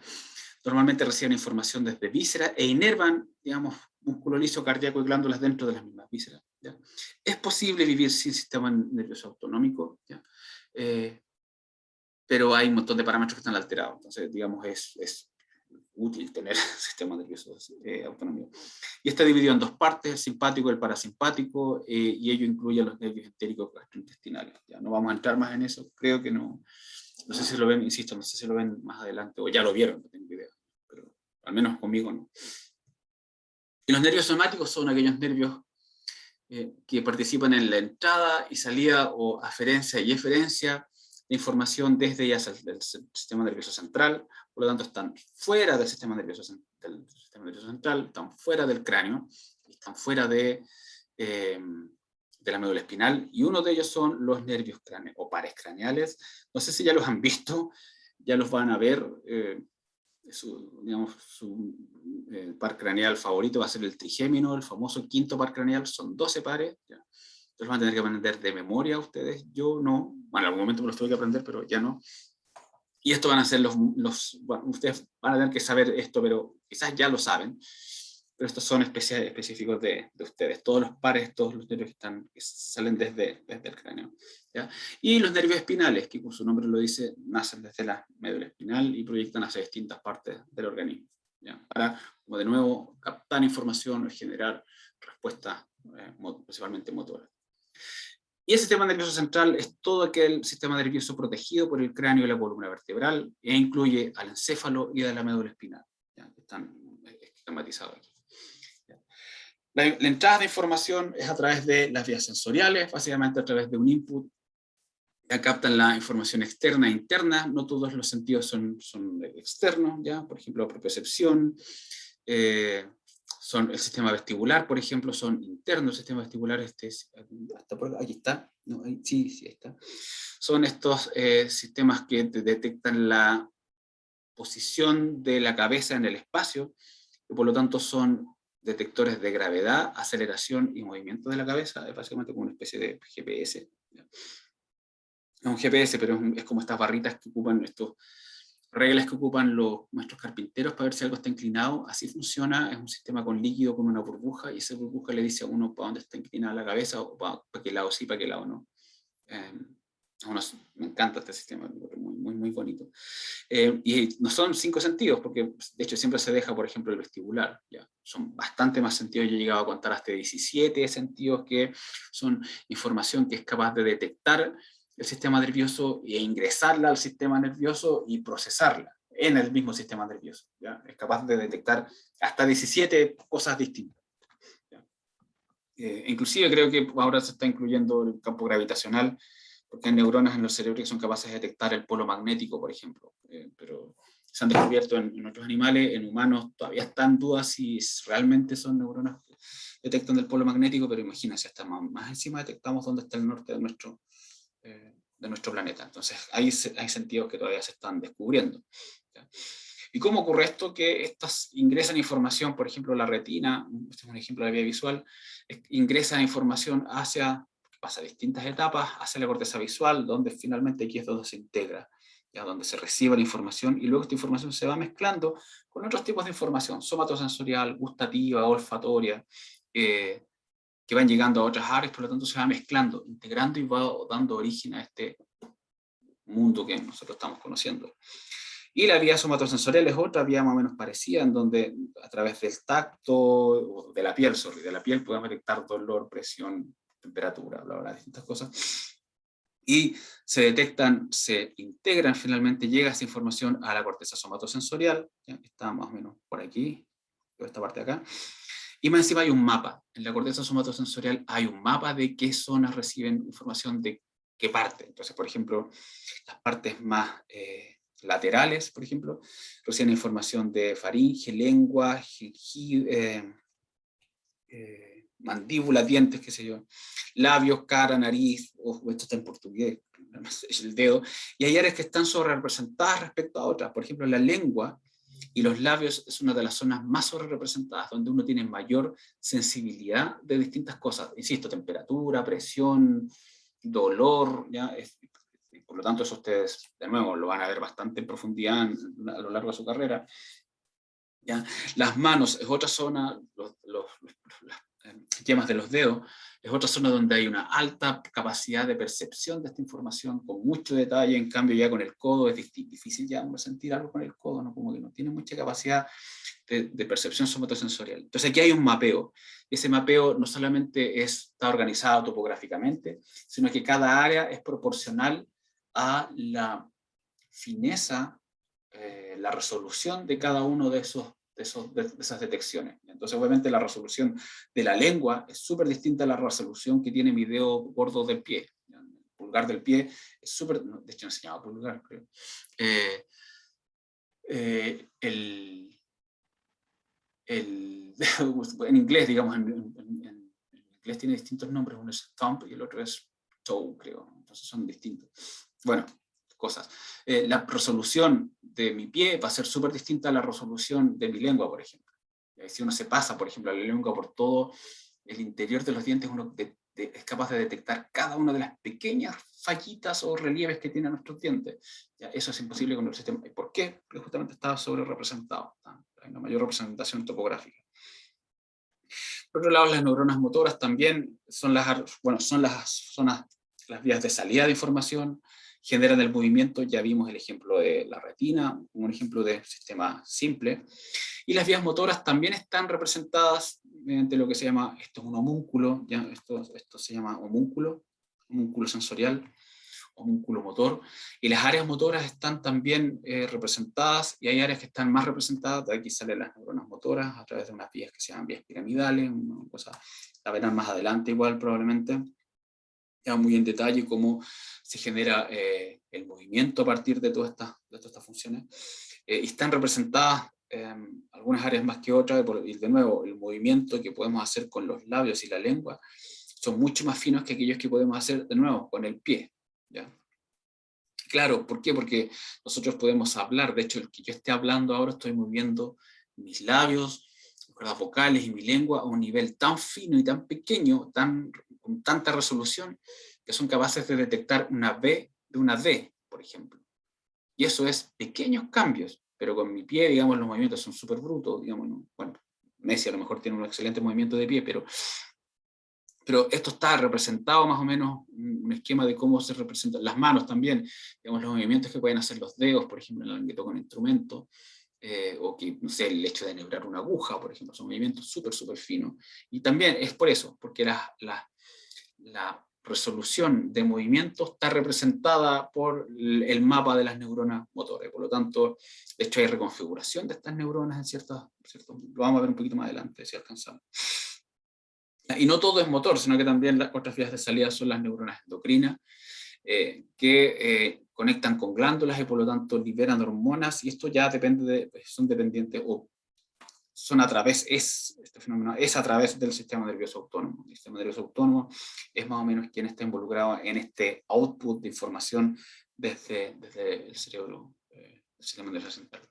Normalmente reciben información desde vísceras e inervan, digamos, músculo liso, cardíaco y glándulas dentro de las mismas vísceras. ¿Ya? Es posible vivir sin sistema nervioso autonómico, ¿ya? Pero hay un montón de parámetros que están alterados, entonces, digamos, es útil tener sistema nervioso autonómico. Y está dividido en dos partes, el simpático y el parasimpático, y ello incluye los nervios entéricos gastrointestinales. Ya no vamos a entrar más en eso, creo que no sé si lo ven, insisto, no sé si lo ven más adelante, o ya lo vieron, no tengo idea, pero al menos conmigo no. Y los nervios somáticos son aquellos nervios que participan en la entrada y salida, o aferencia y eferencia de información desde y hacia el sistema nervioso central. Por lo tanto, están fuera del sistema nervioso central, están fuera del cráneo, están fuera de la médula espinal, y uno de ellos son los nervios craneales o pares craneales. No sé si ya los han visto, ya los van a ver. Su par craneal favorito va a ser el trigémino, el famoso quinto par craneal, son 12 pares. ¿Ya? Entonces van a tener que aprender de memoria ustedes, yo no, bueno, en algún momento me los tuve que aprender, pero ya no. Y esto van a ser bueno, ustedes van a tener que saber esto, pero quizás ya lo saben, pero estos son específicos de ustedes, todos los pares, todos los nervios que salen desde el cráneo. ¿Ya? Y los nervios espinales, que como su nombre lo dice, nacen desde la médula espinal y proyectan hacia distintas partes del organismo. ¿Ya? Para, como de nuevo, captar información o generar respuestas principalmente motoras. Y el sistema nervioso central es todo aquel sistema nervioso protegido por el cráneo y la columna vertebral, e incluye al encéfalo y a la médula espinal. ¿Ya? Están esquematizados aquí. La entrada de información es a través de las vías sensoriales, básicamente a través de un input. Ya captan la información externa e interna, no todos los sentidos son externos, ¿ya? Por ejemplo, la propiocepción, son el sistema vestibular, por ejemplo, son internos. El sistema vestibular, hasta por aquí está, no, sí está. Son estos sistemas que detectan la posición de la cabeza en el espacio, y por lo tanto son detectores de gravedad, aceleración y movimiento de la cabeza. Es básicamente como una especie de GPS. ¿Ya? Es un GPS, pero es como estas barritas que ocupan reglas que ocupan los maestros carpinteros para ver si algo está inclinado. Así funciona. Es un sistema con líquido, con una burbuja, y esa burbuja le dice a uno para dónde está inclinada la cabeza, o para qué lado sí, para qué lado no. Me encanta este sistema, muy bonito. Y no son 5 sentidos, porque de hecho siempre se deja, por ejemplo, el vestibular. ¿Ya? Son bastante más sentidos, yo he llegado a contar hasta 17 sentidos, que son información que es capaz de detectar el sistema nervioso e ingresarla al sistema nervioso y procesarla en el mismo sistema nervioso. ¿Ya? Es capaz de detectar hasta 17 cosas distintas. Inclusive creo que ahora se está incluyendo el campo gravitacional, porque hay neuronas en los cerebros que son capaces de detectar el polo magnético, por ejemplo, pero se han descubierto en otros animales, en humanos todavía están dudas si realmente son neuronas que detectan el polo magnético, pero imagínense, hasta más encima detectamos dónde está el norte de nuestro planeta. Entonces hay sentidos que todavía se están descubriendo. ¿Ya? ¿Y cómo ocurre esto? Que estas ingresan información, por ejemplo, la retina, este es un ejemplo de la vía visual, ingresa información pasa distintas etapas, hacia la corteza visual, donde finalmente aquí es donde se integra, ¿ya? Donde se recibe la información, y luego esta información se va mezclando con otros tipos de información, somatosensorial, gustativa, olfatoria, que van llegando a otras áreas, por lo tanto se va mezclando, integrando y va dando origen a este mundo que nosotros estamos conociendo. Y la vía somatosensorial es otra vía más o menos parecida, en donde a través del tacto, o de la piel, podemos detectar dolor, presión, temperatura, bla, bla, distintas cosas. Y se detectan, se integran finalmente, llega esa información a la corteza somatosensorial, ¿ya? Está más o menos por aquí, por esta parte de acá. Y más encima hay un mapa. En la corteza somatosensorial hay un mapa de qué zonas reciben información de qué parte. Entonces, por ejemplo, las partes más laterales, por ejemplo, reciben información de faringe, lengua, mandíbula, dientes, qué sé yo, labios, cara, nariz, esto está en portugués, es el dedo, y hay áreas que están sobre representadas respecto a otras. Por ejemplo, la lengua y los labios es una de las zonas más sobre representadas, donde uno tiene mayor sensibilidad de distintas cosas, insisto, temperatura, presión, dolor, ¿ya? Por lo tanto eso ustedes, de nuevo, lo van a ver bastante en profundidad a lo largo de su carrera. ¿Ya? Las manos es otra zona, las yemas de los dedos, es otra zona donde hay una alta capacidad de percepción de esta información, con mucho detalle. En cambio ya con el codo es difícil ya uno sentir algo con el codo, ¿no? Como que no tiene mucha capacidad de percepción somatosensorial. Entonces aquí hay un mapeo. Ese mapeo no solamente está organizado topográficamente, sino que cada área es proporcional a la fineza, la resolución de cada uno de esas detecciones. Entonces, obviamente, la resolución de la lengua es súper distinta a la resolución que tiene mi dedo gordo del pie. El pulgar del pie es súper, de hecho no se llama pulgar, creo. En inglés, digamos, en inglés tiene distintos nombres, uno es thumb y el otro es toe, creo, entonces son distintos. Bueno, cosas. La resolución de mi pie va a ser súper distinta a la resolución de mi lengua, por ejemplo. Si uno se pasa, por ejemplo, la lengua por todo el interior de los dientes, uno es capaz de detectar cada una de las pequeñas fallitas o relieves que tienen nuestros dientes. ¿Ya? Eso es imposible con el sistema. ¿Y por qué? Porque justamente está sobre representado. Hay una mayor representación topográfica. Por otro lado, las neuronas motoras también son las vías de salida de información, generan el movimiento. Ya vimos el ejemplo de la retina, un ejemplo de sistema simple. Y las vías motoras también están representadas mediante lo que se llama, esto es un homúnculo, ¿ya? Esto se llama homúnculo sensorial, homúnculo motor, y las áreas motoras están también representadas, y hay áreas que están más representadas. De aquí salen las neuronas motoras a través de unas vías que se llaman vías piramidales, una cosa, la verán más adelante igual probablemente, ya muy en detalle cómo se genera el movimiento a partir de todas estas funciones, y están representadas algunas áreas más que otras, y de nuevo, el movimiento que podemos hacer con los labios y la lengua son mucho más finos que aquellos que podemos hacer, de nuevo, con el pie. ¿Ya? Claro, ¿por qué? Porque nosotros podemos hablar, de hecho, el que yo esté hablando ahora, estoy moviendo mis labios, mis cuerdas vocales y mi lengua a un nivel tan fino y tan pequeño, con tanta resolución, que son capaces de detectar una B de una D, por ejemplo. Y eso es pequeños cambios, pero con mi pie, digamos, los movimientos son súper brutos, digamos, ¿no? Bueno, Messi a lo mejor tiene un excelente movimiento de pie, pero pero esto está representado más o menos, un esquema de cómo se representan las manos también, digamos, los movimientos que pueden hacer los dedos, por ejemplo, en el que toca un instrumento, o que, no sé, el hecho de enhebrar una aguja, por ejemplo, son movimientos súper, súper finos. Y también es por eso, porque la resolución de movimientos está representada por el mapa de las neuronas motoras. Por lo tanto, de hecho hay reconfiguración de estas neuronas en ciertos, lo vamos a ver un poquito más adelante, si alcanzamos. Y no todo es motor, sino que también las otras vías de salida son las neuronas endocrinas, que conectan con glándulas y por lo tanto liberan hormonas, y esto ya depende son dependientes o son a través, este fenómeno es a través del sistema nervioso autónomo. El sistema nervioso autónomo es más o menos quien está involucrado en este output de información desde el cerebro, el sistema nervioso central.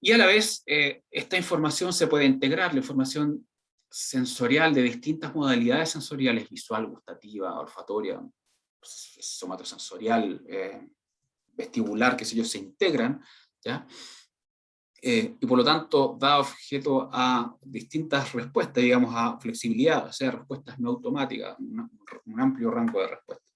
Y a la vez, esta información se puede integrar, la información sensorial de distintas modalidades sensoriales, visual, gustativa, olfatoria, somatosensorial, vestibular, qué sé yo, se integran, ¿ya? Y por lo tanto da objeto a distintas respuestas, digamos, a flexibilidad, o sea, respuestas no automáticas, un amplio rango de respuestas,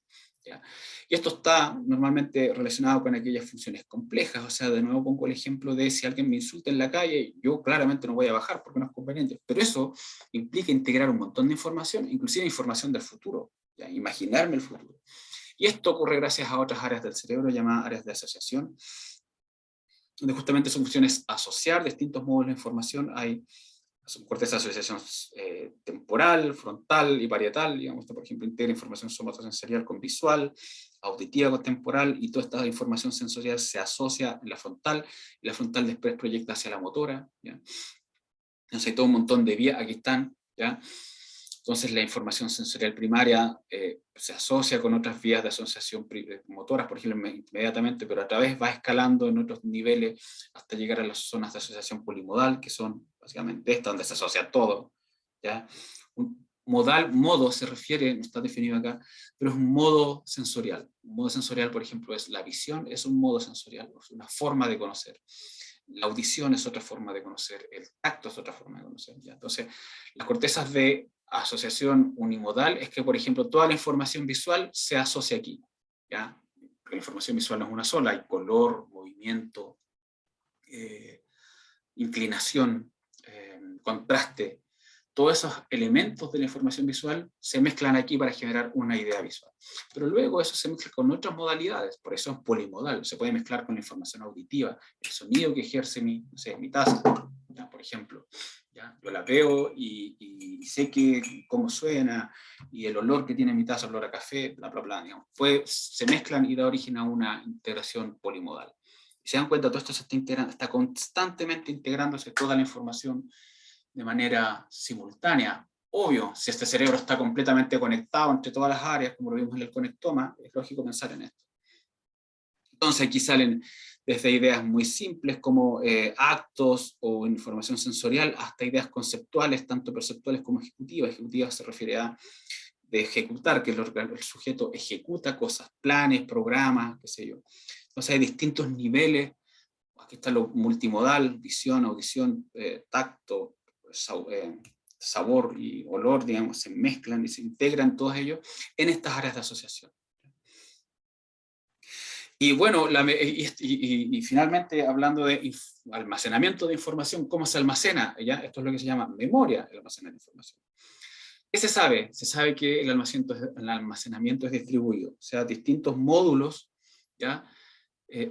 ¿ya? Y esto está normalmente relacionado con aquellas funciones complejas, o sea, de nuevo pongo el ejemplo de si alguien me insulta en la calle, yo claramente no voy a bajar porque no es conveniente, pero eso implica integrar un montón de información, inclusive información del futuro, ¿ya? Imaginarme el futuro. Y esto ocurre gracias a otras áreas del cerebro llamadas áreas de asociación, donde justamente su función es asociar distintos módulos de información. Hay corteza de asociación temporal, frontal y parietal, digamos, por ejemplo, integra información somatosensorial con visual, auditiva con temporal, y toda esta información sensorial se asocia en la frontal, y la frontal después proyecta hacia la motora, ¿ya? Entonces hay todo un montón de vías, aquí están, ¿ya? Entonces la información sensorial primaria se asocia con otras vías de asociación motoras, por ejemplo, inmediatamente, pero a través va escalando en otros niveles hasta llegar a las zonas de asociación polimodal, que son básicamente estas, donde se asocia todo, ¿ya? Un modo se refiere, no está definido acá, pero es un modo sensorial. Un modo sensorial, por ejemplo, es la visión, es un modo sensorial, es una forma de conocer. La audición es otra forma de conocer, el tacto es otra forma de conocer, ¿ya? Entonces, las cortezas de asociación unimodal es que, por ejemplo, toda la información visual se asocia aquí, ¿ya? Porque la información visual no es una sola, hay color, movimiento, inclinación, contraste. Todos esos elementos de la información visual se mezclan aquí para generar una idea visual. Pero luego eso se mezcla con otras modalidades, por eso es polimodal, se puede mezclar con la información auditiva, el sonido que ejerce mi taza, ¿ya? Por ejemplo. ¿Ya? Yo la veo y sé cómo suena, y el olor que tiene mi taza, olor a café, bla, bla, bla, digamos. Se mezclan y da origen a una integración polimodal. Y se dan cuenta, todo esto está constantemente integrándose toda la información de manera simultánea. Obvio, si este cerebro está completamente conectado entre todas las áreas, como lo vimos en el conectoma, es lógico pensar en esto. Entonces aquí salen desde ideas muy simples como actos o información sensorial, hasta ideas conceptuales, tanto perceptuales como ejecutivas. Ejecutiva se refiere a de ejecutar, que el sujeto ejecuta cosas, planes, programas, qué sé yo. Entonces hay distintos niveles. Aquí está lo multimodal, visión, audición, tacto, sabor y olor, digamos, se mezclan y se integran todos ellos en estas áreas de asociación. Y bueno, y finalmente hablando de almacenamiento de información, ¿cómo se almacena? ¿Ya? Esto es lo que se llama memoria, el almacenamiento de información. ¿Qué se sabe? Se sabe que el almacenamiento es distribuido, o sea, distintos módulos, ¿ya?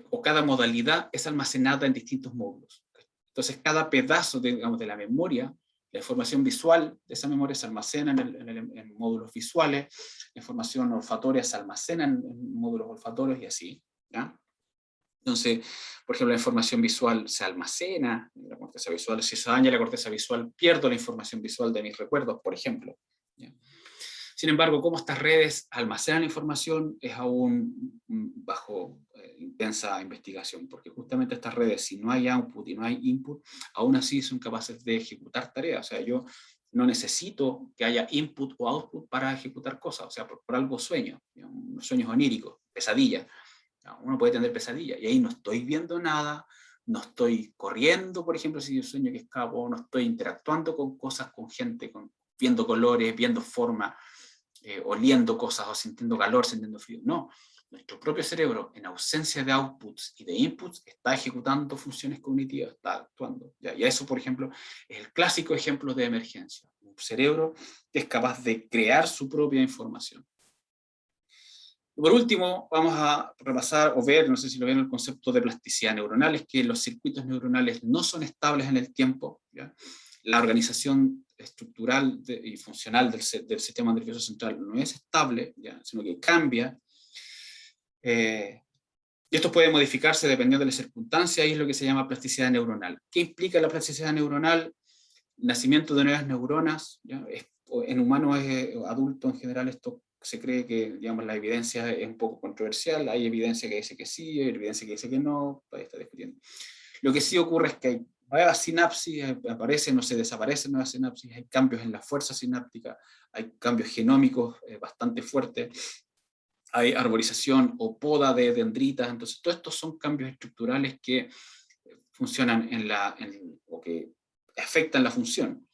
O cada modalidad es almacenada en distintos módulos. Entonces, cada pedazo digamos, de la memoria, la información visual de esa memoria se almacena en módulos visuales, la información olfatoria se almacena en módulos olfatorios y así, ¿ya? Entonces, por ejemplo, la información visual se almacena en la corteza visual. Si se daña la corteza visual, pierdo la información visual de mis recuerdos, por ejemplo, ¿ya? Sin embargo, cómo estas redes almacenan la información es aún bajo intensa investigación, porque justamente estas redes, si no hay output y no hay input, aún así son capaces de ejecutar tareas. O sea, yo no necesito que haya input o output para ejecutar cosas, o sea, por algo sueño, digamos, sueños oníricos, pesadillas. Uno puede tener pesadillas y ahí no estoy viendo nada, no estoy corriendo, por ejemplo, si yo sueño que escapo, no estoy interactuando con cosas, con gente, con viendo colores, viendo forma, oliendo cosas o sintiendo calor, sintiendo frío. No, nuestro propio cerebro, en ausencia de outputs y de inputs, está ejecutando funciones cognitivas, está actuando. ¿Ya? Y eso, por ejemplo, es el clásico ejemplo de emergencia. Un cerebro que es capaz de crear su propia información. Por último, vamos a repasar o ver, no sé si lo ven, el concepto de plasticidad neuronal, es que los circuitos neuronales no son estables en el tiempo. ¿Ya? La organización estructural y funcional del sistema nervioso central no es estable, ¿ya? Sino que cambia. Y esto puede modificarse dependiendo de las circunstancias, y es lo que se llama plasticidad neuronal. ¿Qué implica la plasticidad neuronal? Nacimiento de nuevas neuronas. ¿Ya? En humanos adultos en general esto se cree que, digamos, la evidencia es un poco controversial. Hay evidencia que dice que sí, hay evidencia que dice que no, todavía está discutiendo. Lo que sí ocurre es que hay nuevas sinapsis, aparecen o se desaparecen nuevas sinapsis, hay cambios en la fuerza sináptica, hay cambios genómicos bastante fuertes, hay arborización o poda de dendritas. Entonces todos estos son cambios estructurales que funcionan o que afectan la función.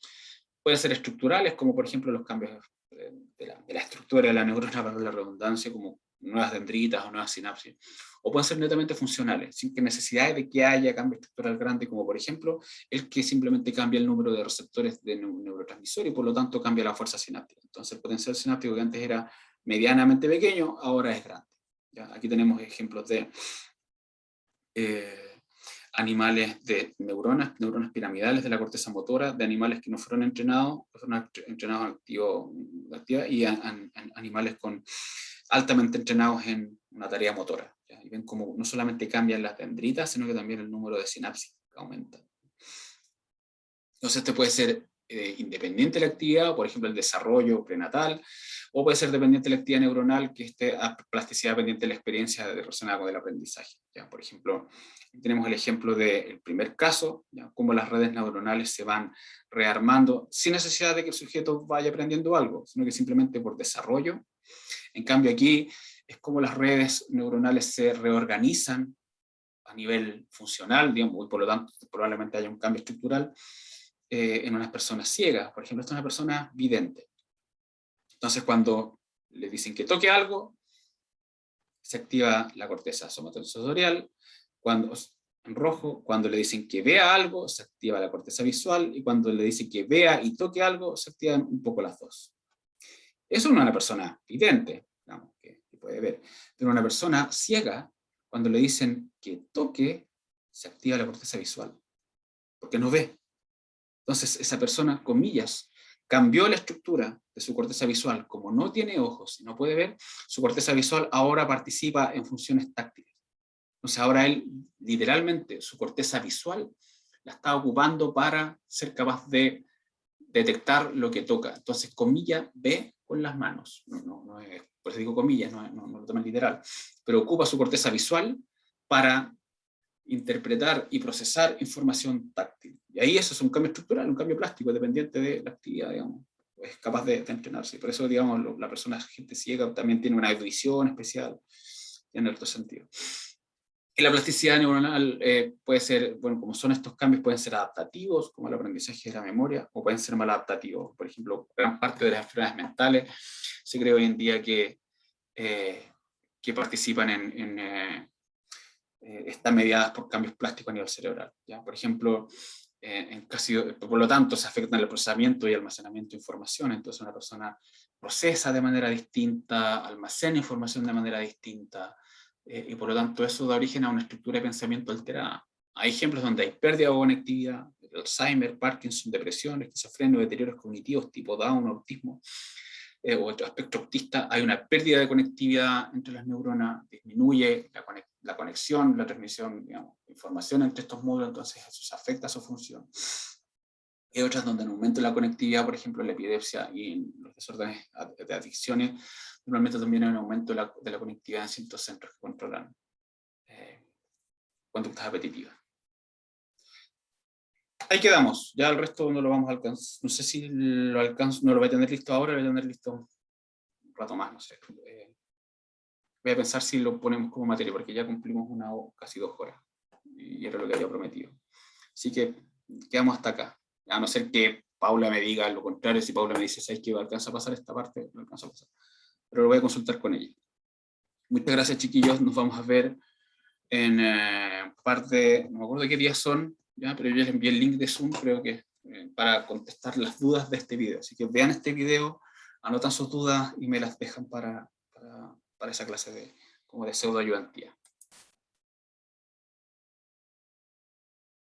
Pueden ser estructurales, como por ejemplo los cambios de la estructura de la neurona, para la redundancia, como nuevas dendritas o nuevas sinapsis, o pueden ser netamente funcionales, sin que necesidad de que haya cambio estructural grande, como por ejemplo el que simplemente cambia el número de receptores de neurotransmisor y por lo tanto cambia la fuerza sináptica. Entonces el potencial sináptico, que antes era medianamente pequeño, ahora es grande. ¿Ya? Aquí tenemos ejemplos de animales de neuronas piramidales de la corteza motora, de animales que no fueron entrenados activa, y animales altamente entrenados en una tarea motora. ¿Ya? Y ven cómo no solamente cambian las dendritas, sino que también el número de sinapsis aumenta. Entonces este puede ser independiente de la actividad, por ejemplo el desarrollo prenatal, o puede ser dependiente de la actividad neuronal, que esté a plasticidad pendiente de la experiencia relacionada con el aprendizaje. ¿Ya? Por ejemplo, tenemos el ejemplo del primer caso, ¿ya? Cómo las redes neuronales se van rearmando sin necesidad de que el sujeto vaya aprendiendo algo, sino que simplemente por desarrollo. En cambio aquí es como las redes neuronales se reorganizan a nivel funcional, digamos, y por lo tanto probablemente haya un cambio estructural en unas personas ciegas. Por ejemplo, esta es una persona vidente. Entonces cuando le dicen que toque algo, se activa la corteza somatosensorial. Cuando, en rojo, cuando le dicen que vea algo, se activa la corteza visual, y cuando le dicen que vea y toque algo, se activan un poco las dos. Eso es una persona vidente, digamos, que puede ver. Pero una persona ciega, cuando le dicen que toque, se activa la corteza visual, porque no ve. Entonces esa persona, comillas, cambió la estructura de su corteza visual. Como no tiene ojos y no puede ver, su corteza visual ahora participa en funciones táctiles. Entonces ahora él, literalmente, su corteza visual la está ocupando para ser capaz de detectar lo que toca. Entonces, comillas, ve con las manos. No es, por eso digo comillas, no lo toman literal. Pero ocupa su corteza visual para interpretar y procesar información táctil. Y ahí eso es un cambio estructural, un cambio plástico, dependiente de la actividad, digamos. Es capaz de entrenarse. Por eso, digamos, la persona, gente ciega, también tiene una audición especial, en otro sentido. Y la plasticidad neuronal puede ser, bueno, como son estos cambios, pueden ser adaptativos, como el aprendizaje de la memoria, o pueden ser maladaptativos. Por ejemplo, gran parte de las enfermedades mentales se cree hoy en día que participan están mediadas por cambios plásticos a nivel cerebral. ¿Ya? Por ejemplo, por lo tanto, se afectan el procesamiento y almacenamiento de información. Entonces una persona procesa de manera distinta, almacena información de manera distinta, y por lo tanto eso da origen a una estructura de pensamiento alterada. Hay ejemplos donde hay pérdida de conectividad, Alzheimer, Parkinson, depresión, esquizofrenia, deterioros cognitivos tipo Down, autismo, o otro aspecto autista. Hay una pérdida de conectividad entre las neuronas, disminuye la conexión, la transmisión, digamos, de información entre estos módulos, entonces eso se afecta a su función. Hay otras donde aumenta la conectividad, por ejemplo, en la epilepsia y en los desórdenes de adicciones, normalmente también hay un aumento de la conectividad en ciertos centros que controlan conductas apetitivas. Ahí quedamos, ya el resto no lo vamos a alcanzar, no sé si lo alcanzo, no lo voy a tener listo ahora, lo voy a tener listo un rato más, no sé. Voy a pensar si lo ponemos como materia, porque ya cumplimos casi 2 horas, y era lo que había prometido. Así que quedamos hasta acá, a no ser que Paula me diga lo contrario, si Paula me dice, ¿sabes que alcanza a pasar esta parte? No alcanza a pasar. Pero lo voy a consultar con ella. Muchas gracias, chiquillos. Nos vamos a ver en parte, no me acuerdo qué días son, ya, pero yo les envié el link de Zoom, creo que para contestar las dudas de este video. Así que vean este video, anotan sus dudas y me las dejan para esa clase de, como de pseudoayudantía.